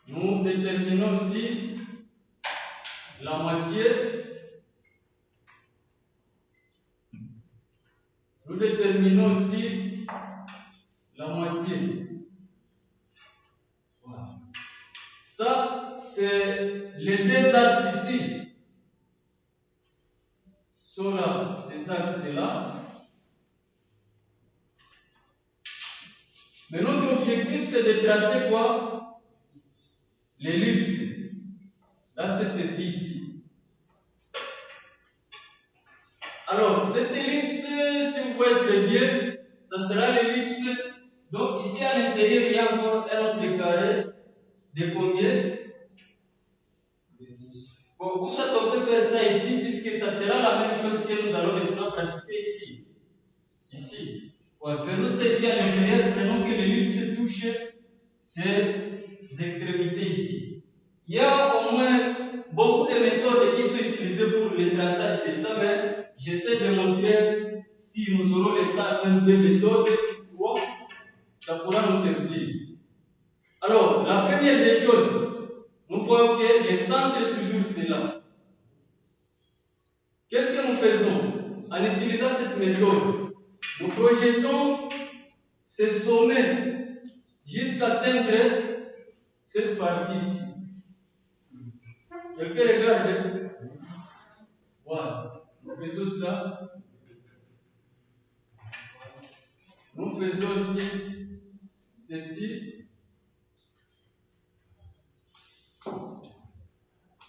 Nous déterminons aussi la moitié. Nous déterminons aussi la moitié. Voilà. Ça, c'est les deux axes ici. Sont là, ces axes-là. Mais notre objectif, c'est de tracer quoi? L'ellipse. Dans cette vie ici. Alors, cette ellipse, si vous voyez très bien, ça sera l'ellipse. Donc, ici à l'intérieur, il y a encore un autre carré de combien? Bon, pour ça, on peut faire ça ici, puisque ça sera la même chose que nous allons maintenant pratiquer ici. Ici. Ouais, faisons ça ici à l'intérieur, prenons que l'ellipse touche ces extrémités ici. Il y a au moins beaucoup de méthodes qui sont utilisées pour le traçage de ça, mais j'essaie de montrer, si nous aurons le temps, même deux méthodes, trois, ça pourra nous servir. Alors, la première des choses, nous voyons que le centre est toujours c'est là. Qu'est-ce que nous faisons? En utilisant cette méthode, nous projetons ce sommet jusqu'à atteindre cette partie-ci. Quelqu'un regarde? Voilà. Nous faisons ça. Nous faisons aussi ceci.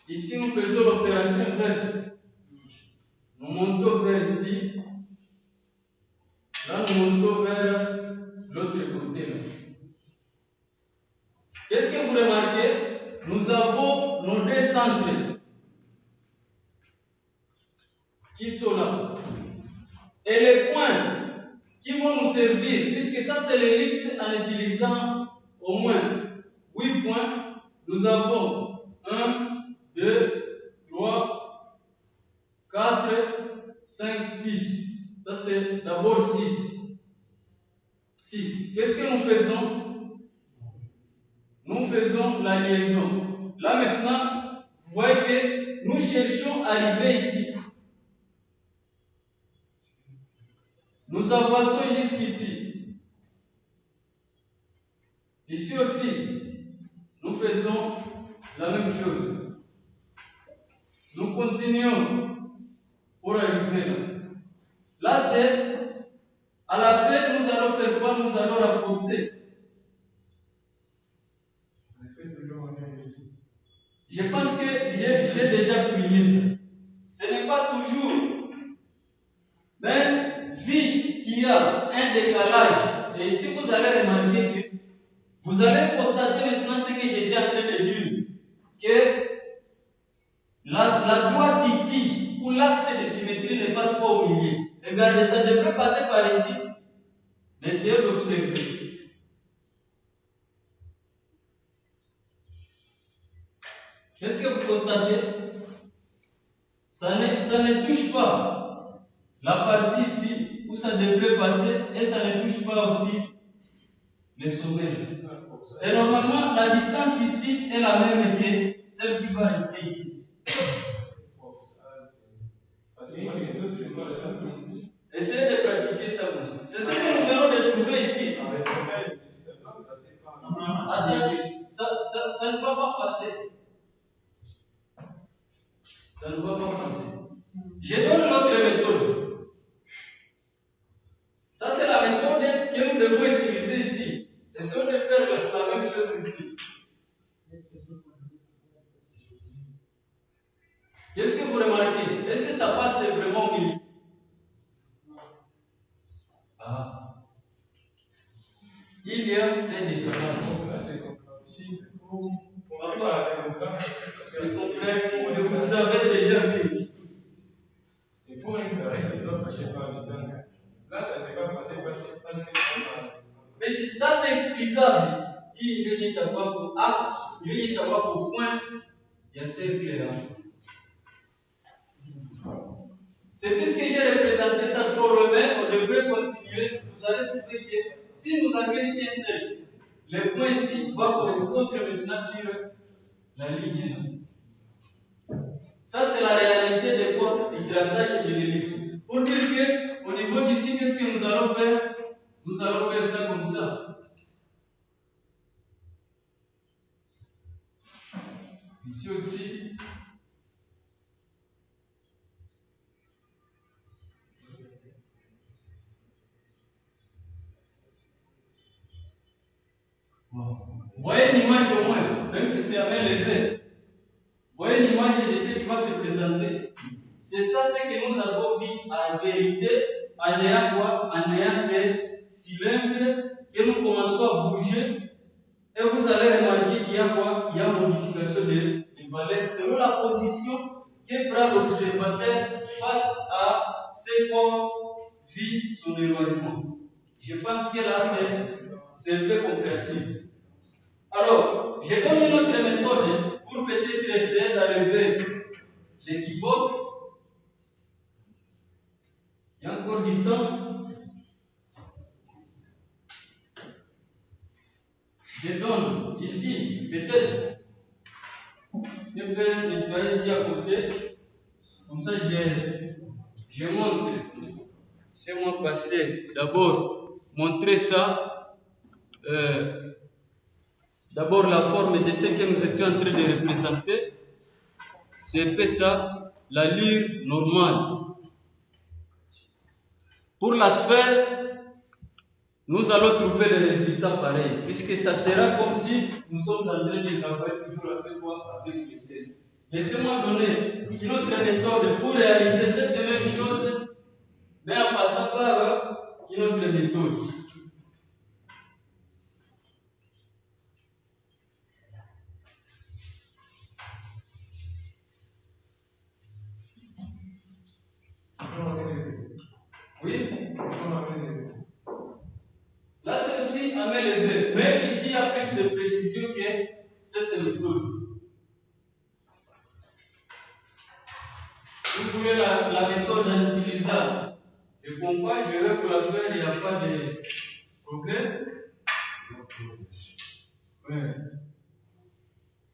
Ici, nous faisons l'opération inverse. Nous montons vers ici. Là, nous montons vers l'autre côté. Là. Qu'est-ce que vous remarquez? Nous avons nos deux centres qui sont là. Et les points qui vont nous servir, puisque ça c'est l'ellipse en utilisant au moins 8 points, nous avons 1, 2, 3, 4, 5, 6. Ça c'est d'abord 6. 6. Qu'est-ce que nous faisons? Nous faisons la liaison. Là maintenant, vous voyez que nous cherchons à arriver ici. Nous avançons jusqu'ici. Ici aussi, nous faisons la même chose. Nous continuons pour arriver là. Là, c'est à la fin, nous allons faire quoi? Nous allons renforcer. Je pense que j'ai déjà souligné ça. Ce n'est pas toujours, mais vu qu'il y a un décalage Et ici, vous allez remarquer que vous allez constater maintenant ce que j'étais en train de dire, que la droite ici, où l'axe de symétrie ne passe pas au milieu. Regardez, ça devrait passer par ici. Mais essayez d'observer. Qu'est-ce que vous constatez? Ça ne touche pas la partie ici où ça devrait passer et ça ne touche pas aussi les sommets. Et normalement, la distance ici est la même que celle qui va rester ici. Essayez de pratiquer ça comme ça. C'est ce que nous venons de trouver ici. Attention, ça ne va pas passer. Ça ne va pas passer. Je donne l'autre méthode. Ça, c'est la méthode que nous devons utiliser ici. Essayons de faire la même chose ici. Qu'est-ce que vous remarquez? Est-ce que ça passe vraiment au milieu? Ah. Il y a un décalage. C'est compréhensible, vous avez déjà vu. Et pour un carré, ça doit passer par le temps. Là, ça ne va pas passer parce que. Mais ça, c'est explicable. Il y a pour axe, il y a pour point, il y a cercle là. C'est puisque j'ai représenté ça trop loin, on devrait continuer. Vous allez trouver que si nous avons ici un cercle, le point ici va correspondre maintenant sur la ligne là. Ça, c'est la réalité de quoi? Du traçage de l'ellipse. Pour dire qu'au niveau d'ici, qu'est-ce que nous allons faire? Nous allons faire ça comme ça. Ici aussi. Vous voyez une image au moins, même si c'est à main levée. Vous voyez une image de ce qui va se présenter. C'est ça ce que nous avons vu en vérité, en ayant quoi? En ayant ces cylindres que nous commençons à bouger. Et vous allez remarquer qu'il y a quoi? Il y a modification de valeurs selon la position que prend l'observateur face à ce qu'on vit son éloignement. Je pense que là, c'est un peu compréhensible. Alors, je donne une autre méthode pour peut-être essayer d'enlever l'équivoque. Il y a encore du temps. Je donne ici, peut-être, je peux nettoyer ici à côté. Comme ça, je montre. C'est moi passé. D'abord, montrer ça. D'abord, la forme de ce que nous étions en train de représenter. C'est un peu ça, l'allure normale. Pour la sphère, nous allons trouver le résultat pareil, puisque ça sera comme si nous sommes en train de travailler toujours avec quoi? Avec le ciel. Laissez-moi donner une autre méthode pour réaliser cette même chose, mais en passant par une autre méthode. Oui? Là, c'est aussi à main levée, mais ici, il y a plus de précision que cette méthode. Vous voulez la méthode utilisable. Le compas, je vais vous la faire, il n'y a pas de problème. Oui.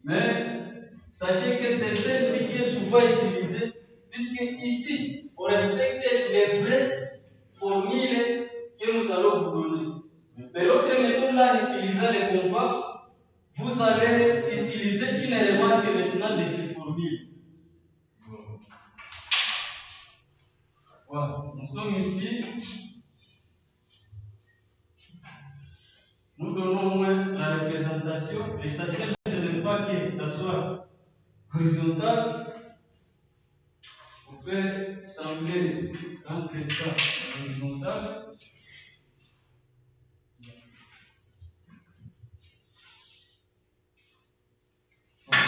Mais sachez que c'est celle-ci qui est souvent utilisée, puisque ici, on respecte les vraies formules que nous allons vous donner. Mais l'autre méthode là, utilisant les compas, vous allez utiliser une remarque maintenant de ces formules. Voilà, nous sommes ici. Nous donnons au moins la représentation. L'essentiel, ce n'est pas que ça soit horizontal. On peut sembler un crescent horizontal.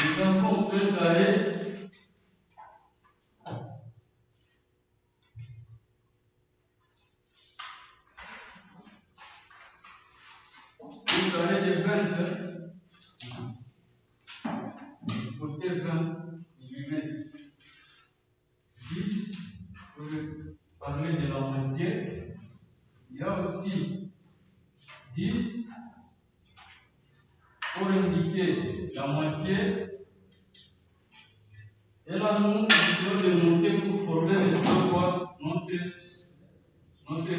nous avons un carré de 20, côté 20 mm. 10, pour parler de la moitié. Il y a aussi 10 pour indiquer la moitié. Et là, nous essayons de monter pour former les deux fois notre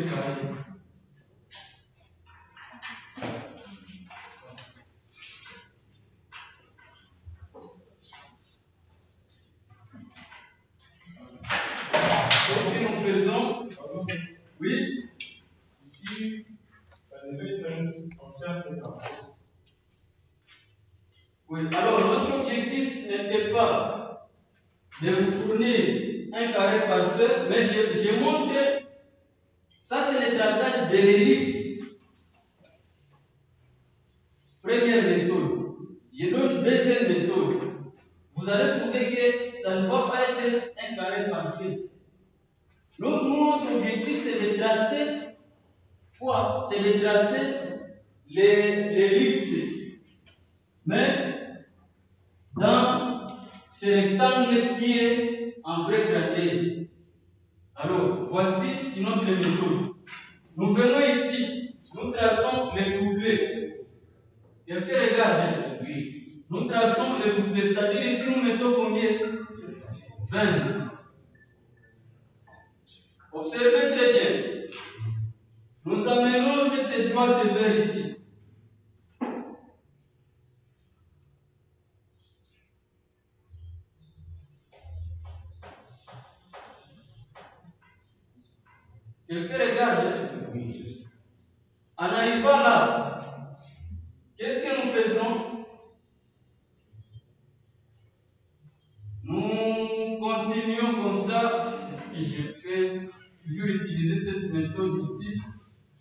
carré. Qu'est-ce que nous faisons? Oui. Ici, ça devait être un concept de parcours. Oui, alors notre objectif n'était pas de vous fournir un carré parfait, mais j'ai montré, ça c'est le traçage de l'ellipse. Première méthode. Je donne deuxième méthode. Vous allez trouver que ça ne va pas être un carré parfait. Notre objectif c'est de tracer quoi? C'est de tracer l'ellipse. Mais dans ce rectangle qui est en vrai gradé. Alors, voici une autre méthode. Nous venons ici, nous traçons les couplets. Quelqu'un regarde. Nous traçons les couplets, c'est-à-dire ici nous mettons combien? 20. Observez très bien. Nous amenons cette étoile de vers ici. Quelqu'un regarde. En arrivant là, qu'est-ce que nous faisons? Nous continuons comme ça. Est-ce que je fais toujours utiliser cette méthode ici?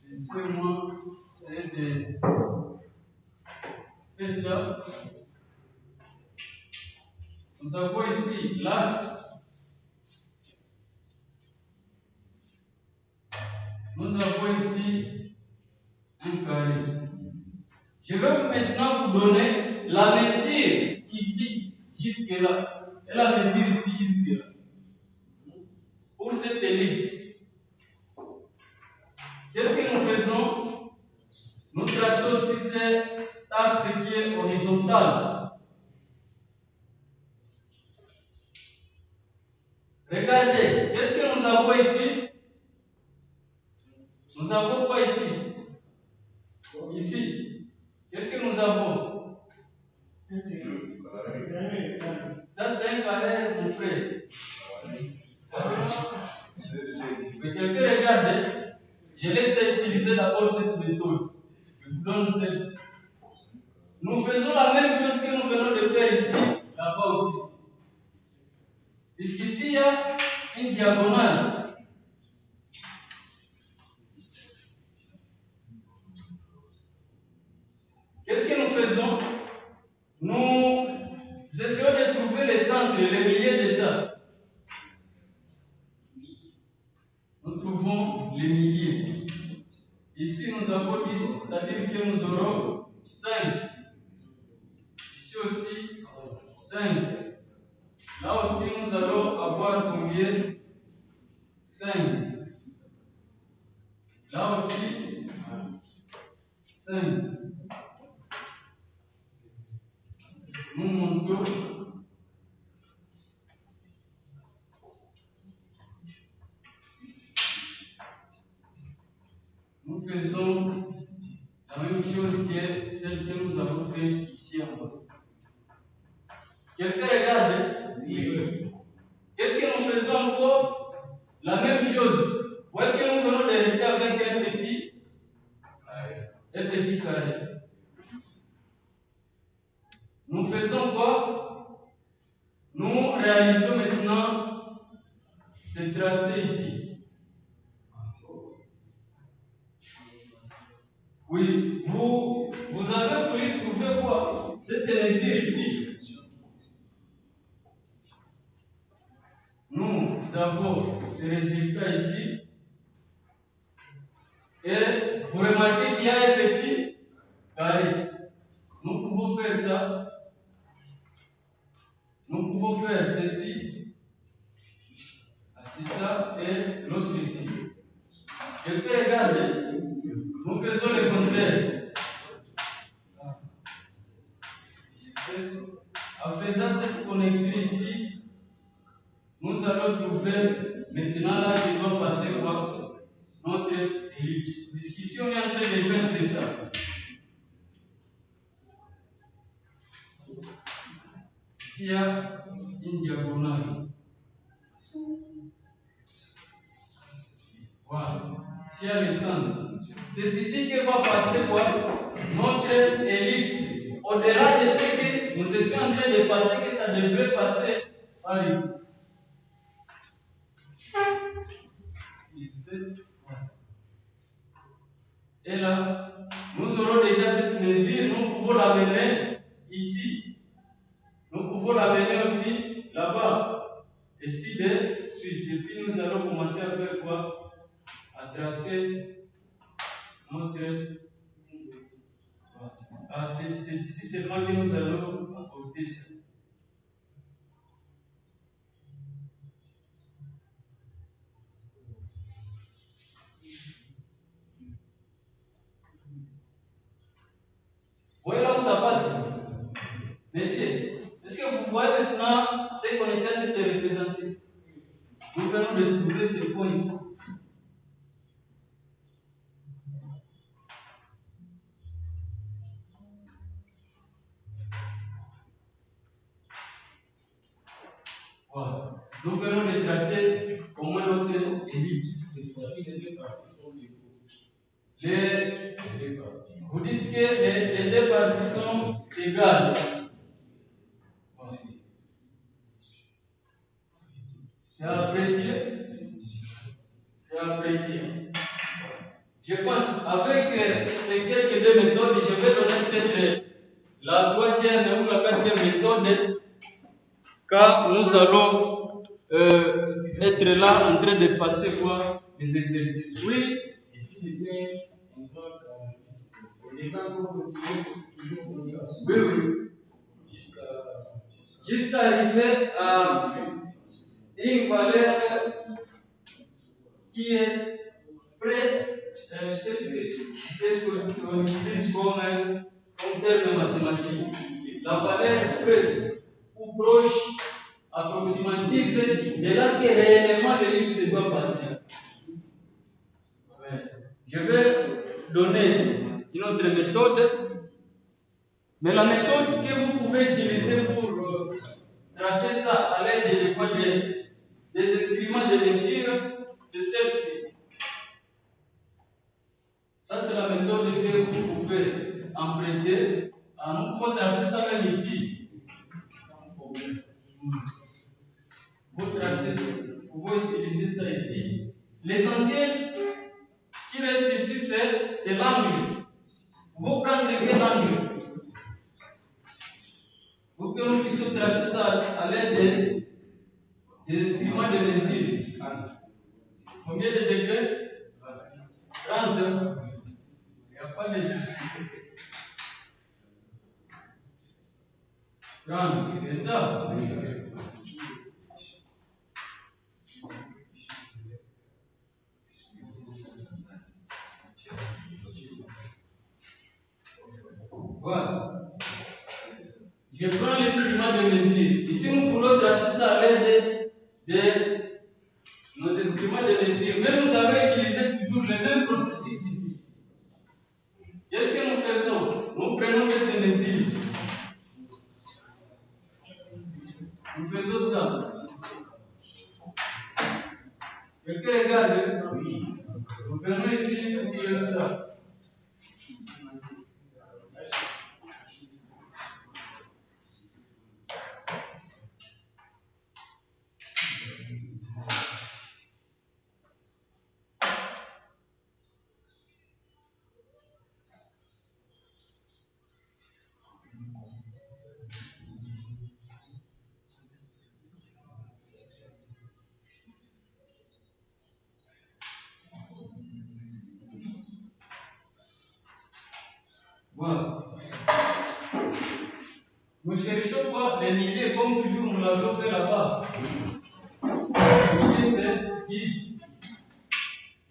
Laissez-moi essayer de faire ça. Nous avons ici l'axe. Nous avons ici un carré. Je vais maintenant vous donner la mesure ici jusque là et la mesure ici jusque là. Pour cette ellipse, qu'est-ce que nous faisons? Nous traçons aussi cet axe qui est horizontal. Regardez, qu'est-ce que nous avons ici? Nous avons quoi ici? Ici. Qu'est-ce que nous avons? Ça, c'est un carré, mon frère. Mais quelqu'un regarde, je laisse utiliser d'abord cette méthode. Je vous donne celle-ci. Nous faisons la même chose que nous venons de faire ici, là-bas aussi. Puisqu'ici, il y a une diagonale. Qu'est-ce que nous faisons? Nous essayons de trouver le centre, le milieu de ça. Nous trouvons le milieu. Ici, nous avons 10, c'est-à-dire que nous aurons 5. Ici aussi, 5. Là aussi, nous allons avoir combien? 5. Là aussi, 5. Nous montons. Nous faisons la même chose que celle que nous avons fait ici en bas. Quelqu'un regarde? Oui. Qu'est-ce que nous faisons encore? La même chose. Vous voyez que nous venons de rester avec un petit carré. Nous faisons quoi? Nous réalisons maintenant ce tracé ici. Oui, vous avez voulu trouver quoi? Cette mesure ici. nous avons ces résultats ici. Et vous remarquez qu'il y a un petit carré. Nous pouvons faire ça. Nous pouvons faire ceci. C'est ça. Et l'autre ici. Et puis regardez. Nous faisons le contraire. En faisant cette connexion ici, nous allons trouver maintenant là qui doit passer quoi? Notre ellipse. Puisqu'ici on est en train de faire ça. Ici il y a une diagonale. Voilà. Ici il y a le centre. C'est ici que va passer quoi? Notre ellipse. Au-delà de ce que nous étions en train de passer, que ça devrait passer par ici. Et là, nous aurons déjà cette mesure, nous pouvons l'amener ici. Nous pouvons l'amener aussi là-bas. Et si de suite. Et puis nous allons commencer à faire quoi? À tracer notre. C'est ici seulement que nous allons apporter ça. Voyez là où ça passe. Messieurs, est-ce que vous voyez maintenant ce qu'on est en train de représenter? Nous venons de trouver ce point ici. Voilà. Nous venons de tracer au moins notre ellipse. Cette fois-ci, les deux parties sont égaux. Vous dites que les deux parties sont égales. C'est apprécié. C'est apprécié. Je pense, avec ces quelques deux méthodes, je vais donner peut-être la troisième ou la quatrième méthode quand nous allons être là en train de passer quoi? Les exercices. Oui. Et si c'est bien, on va toujours comme ça. Oui. Jusqu'à arriver à une valeur qui est près, qu'est-ce qu'on utilise comme terme mathématique? La valeur près ou proche, approximative de là que réellement l'ellipse doit passer. Je vais donner une autre méthode, mais la méthode que vous pouvez utiliser pour tracer ça à l'aide des instruments de mesure, c'est celle-ci. Ça, c'est la méthode que vous pouvez emprunter. Nous pouvons tracer ça même ici. Sans problème. Vous tracez, vous pouvez utiliser ça ici. L'essentiel qui reste ici, c'est l'angle. Vous prendrez bien l'angle. Pour que nous puissions tracer ça à l'aide des instruments de mesure. Combien de degrés? 30. Il n'y a pas de souci. 30, c'est ça? Voilà. Je prends l'instrument de mesure. Ici, nous pouvons tracer ça à l'aide de nos instruments de mesure. Mais nous avons utilisé toujours le même processus ici. Qu'est-ce que nous faisons? Nous prenons cette mesure. Nous faisons ça. Quelqu'un regarde? Oui. Nous prenons ici, nous faisons ça. Voilà. Nous cherchons quoi? Les milliers, comme toujours nous l'avons fait là-bas. Les milliers, c'est 10.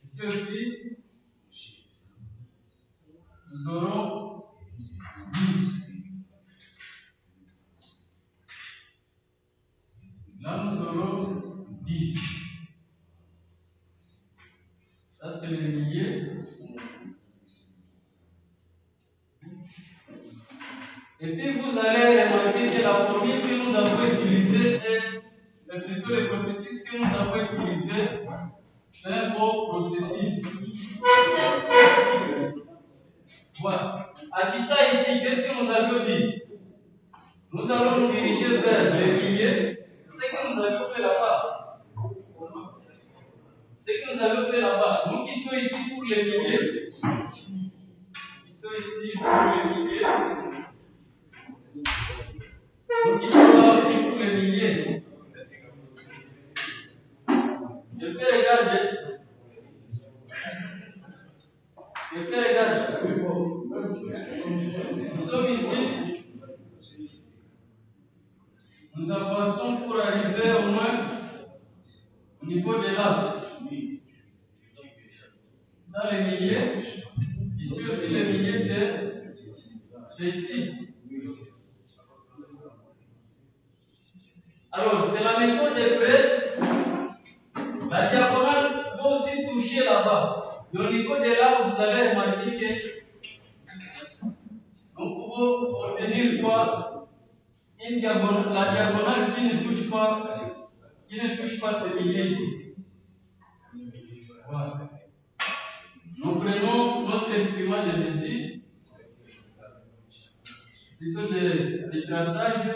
Ici aussi, nous aurons 10. Là, nous aurons 10. Ça, c'est les milliers. Et puis, vous allez remarquer que la formule que nous avons utilisée est plutôt le processus que nous avons utilisé. C'est un bon processus. Voilà. À Kita ici, qu'est-ce que nous avons dit? Nous allons nous diriger vers les milliers. C'est ce que nous avons fait là-bas. C'est ce que nous avons fait là-bas. Nous quittons ici pour les milliers. Quittons ici pour les milliers. Nous quittons là aussi pour les milliers. Je fais regarder. Je fais regarder. Nous sommes ici. Nous avançons pour arriver au moins au niveau de là. Ça, les milliers. Ici aussi, les milliers, c'est ici. Alors, c'est la méthode de presse. La diagonale doit aussi toucher là-bas. Et au niveau de là, vous allez remarquer que nous pouvons obtenir quoi? Une diagonale, la diagonale qui ne touche pas ces milliers ici. Voilà. Nous prenons notre instrument de mesure, plutôt de traçage.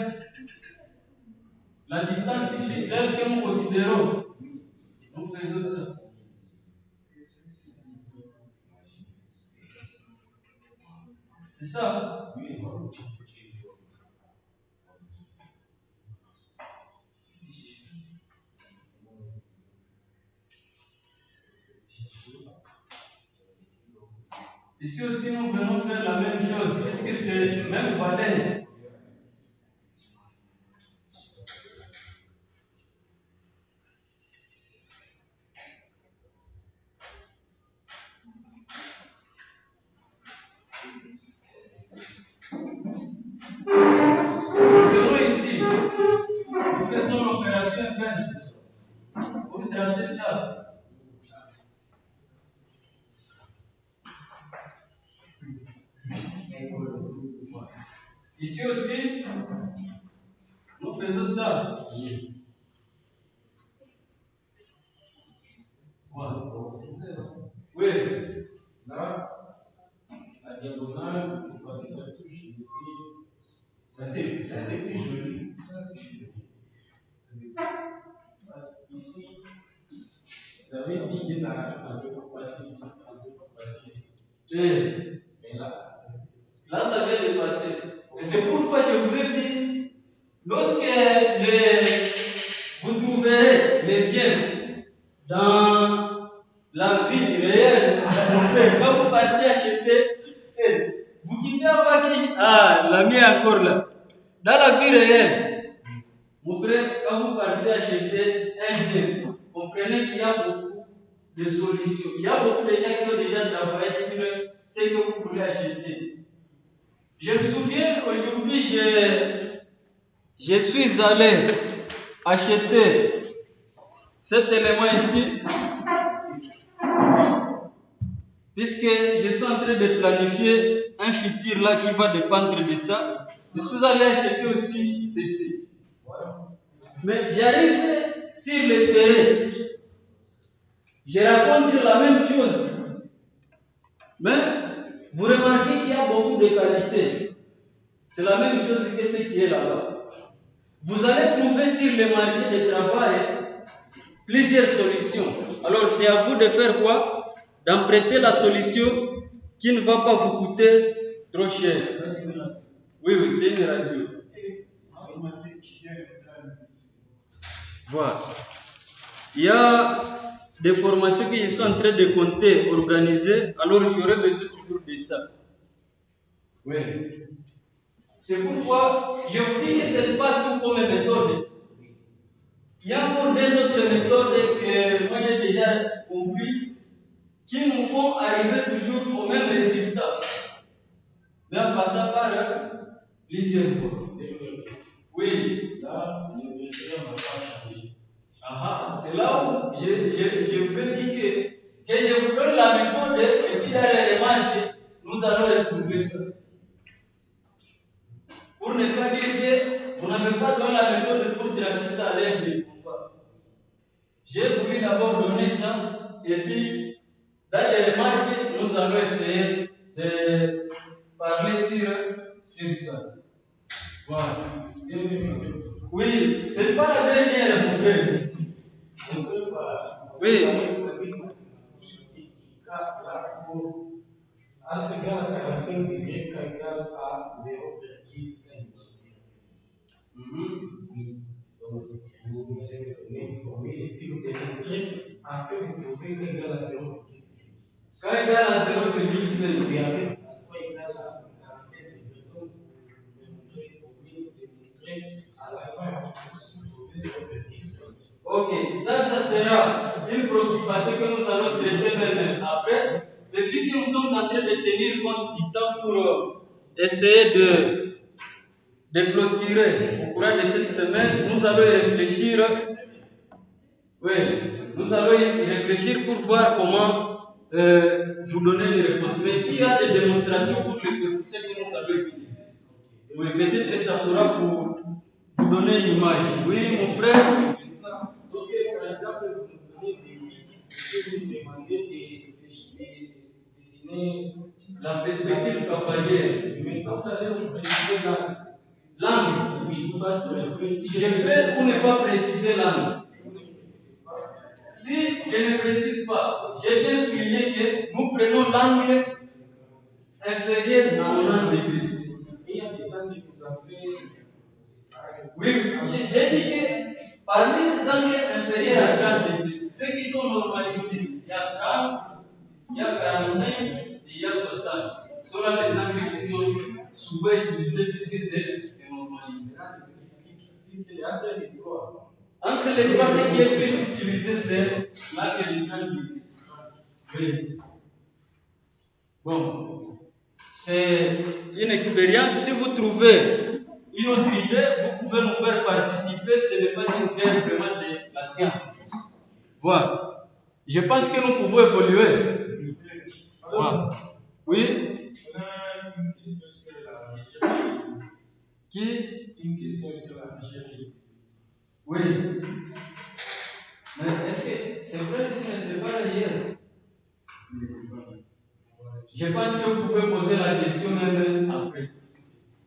La distance ici, celle que nous considérons. Nous faisons ça. C'est ça. Ici aussi, nous venons faire la même chose. Est-ce que c'est le même valeur? Venons ici. Nous faisons l'opération inverse. Pour tracer ça. Ici aussi, nous faisons ça. Voilà. Oui. Là, la diagonale, cette fois-ci, ça touche. Ça c'est plus joli. Parce qu'ici, vous avez dit que ça ne peut pas passer ici. Ça ne peut pas passer ici. Mais là, ça vient de passer. Et c'est pourquoi je vous ai dit, lorsque vous trouverez les biens dans la vie réelle, quand vous partez acheter, vous quittez avant que. Ah, l'ami est encore là. Dans la vie réelle, mon frère, quand vous partez acheter un bien, comprenez qu'il y a beaucoup de solutions. Il y a beaucoup de gens qui ont déjà travaillé sur ce que vous voulez acheter. Je me souviens, aujourd'hui, je suis allé acheter cet élément ici, puisque je suis en train de planifier un futur là qui va dépendre de ça. Je suis allé acheter aussi ceci. Mais j'arrive sur le terrain, je raconte la même chose. Mais vous remarquez qu'il y a beaucoup de qualités. C'est la même chose que ce qui est là-bas. Vous allez trouver sur le marché du travail plusieurs solutions. Alors c'est à vous de faire quoi? D'emprunter la solution qui ne va pas vous coûter trop cher. Oui, c'est une radio. Voilà. Il y a des formations que je suis en train de compter, organiser, alors j'aurai besoin toujours de ça. Oui. C'est pourquoi je vous dis que ce n'est pas tout comme méthode. Il y a encore des autres méthodes que moi j'ai déjà compris qui nous font arriver toujours au même résultat, mais en passant par plusieurs fois. Oui. Là, le ministère n'a pas changé. C'est là où je vous ai dit que je vous donne la méthode et puis dans les remarques, nous allons retrouver ça. Pour ne pas dire que vous n'avez pas donné la méthode pour tracer ça à l'aide des combats. J'ai voulu d'abord donner ça et puis dans les remarques, nous allons essayer de parler sur ça. Voilà. Oui, c'est pas la dernière, mon frère. Oui. Alpha égale à 45 degrés, K égale à 0,5. Oui. Donc, vous allez me donner une formule et puis vous démontrer afin de trouver K égale à 0,5. K égale à 0,5. Et avec alpha égale à 45 degrés, donc vous démontrez une formule, vous démontrez à la fin, vous trouvez 0,5. Ok, ça sera une préoccupation que nous allons traiter même après. Mais vu que nous sommes en train de tenir compte du temps pour essayer de clôturer au cours de cette semaine, nous allons y réfléchir. Oui, nous allons y réfléchir pour voir comment vous donner des réponses. Mais s'il y a des démonstrations pour les coefficients que nous allons utiliser, oui, peut-être que ça pourra pour vous donner une image. Oui, mon frère. Donc, par exemple, vous nous donnez des vies et vous nous demandez de dessiner La perspective cavalière. mais quand vous allez vous préciser L'angle. oui, soit je peux Je peux ou ne pas préciser l'angle. Si je ne précise pas, j'ai bien souligné que nous prenons l'angle inférieur à mon angle aigu. Il y a des angles que vous avez. Oui, j'ai dit que parmi ces angles inférieurs à 30 degrés, ceux qui sont normalisés, il y a 30, il y a 45 et il y a 60. Ce sont là les angles qui sont souvent utilisés puisque c'est normalisé. Entre les trois, ce qui est plus utilisé, c'est l'angle de 30 degrés. Oui. Bon, c'est une expérience. Si vous trouvez une autre idée, vous pouvez nous faire participer. Ce n'est pas une guerre, vraiment, c'est la science. Voilà. Je pense que nous pouvons évoluer. Voilà. Oui. Qui? Une question sur la recherche. Oui. Mais est-ce que c'est vrai que ce n'était pas là hier? Je pense que vous pouvez poser la question même après.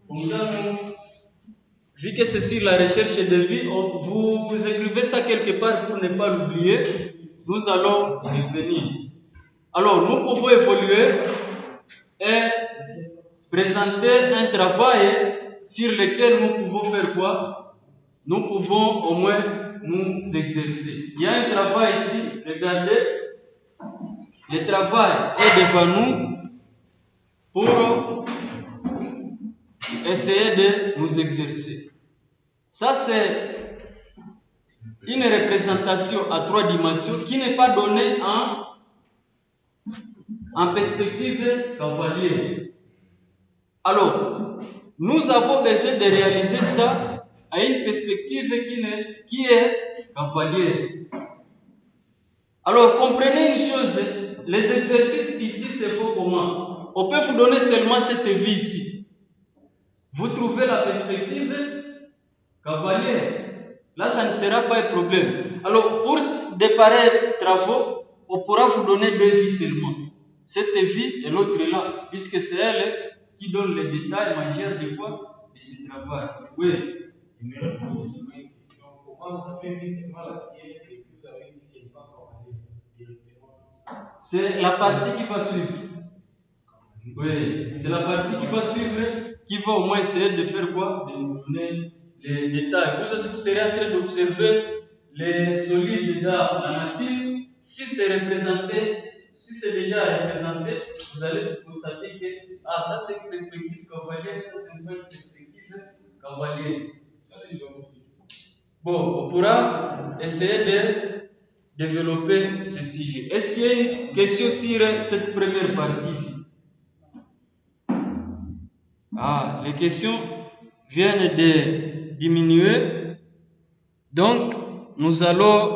Comme ça, vu que c'est sur la recherche de vie, vous écrivez ça quelque part pour ne pas l'oublier. Nous allons y revenir. Alors, nous pouvons évoluer et présenter un travail sur lequel nous pouvons faire quoi? Nous pouvons au moins nous exercer. Il y a un travail ici, regardez. Le travail est devant nous pour essayer de nous exercer. Ça, c'est une représentation à 3 dimensions qui n'est pas donnée en perspective cavalière. Alors, nous avons besoin de réaliser ça à une perspective qui est cavalière. Alors, comprenez une chose, les exercices ici, c'est faux comment? On peut vous donner seulement cette vie ici. Vous trouvez la perspective cavalière. Là, ça ne sera pas un problème. Alors, pour de pareils travaux, on pourra vous donner 2 vies seulement. Cette vie et l'autre là, puisque c'est elle qui donne les détails majeurs de quoi? De ce travail. Oui. Comment vous avez vu seulement la pièce et vous avez dit que ce n'est pas cavalier directement? C'est la partie qui va suivre. Oui, c'est la partie qui va suivre, qui va au moins essayer de faire quoi? De nous donner les détails. Vous aussi, vous serez en train d'observer les solides dans la nature. Si c'est représenté si c'est déjà représenté, vous allez constater que ça c'est une perspective cavalière, ça c'est une perspective cavalière. Ça, c'est géométrie. Bon, on pourra essayer de développer ce sujet. Est-ce qu'il y a une question sur cette première partie ici? Les questions viennent de diminuer. Donc, nous allons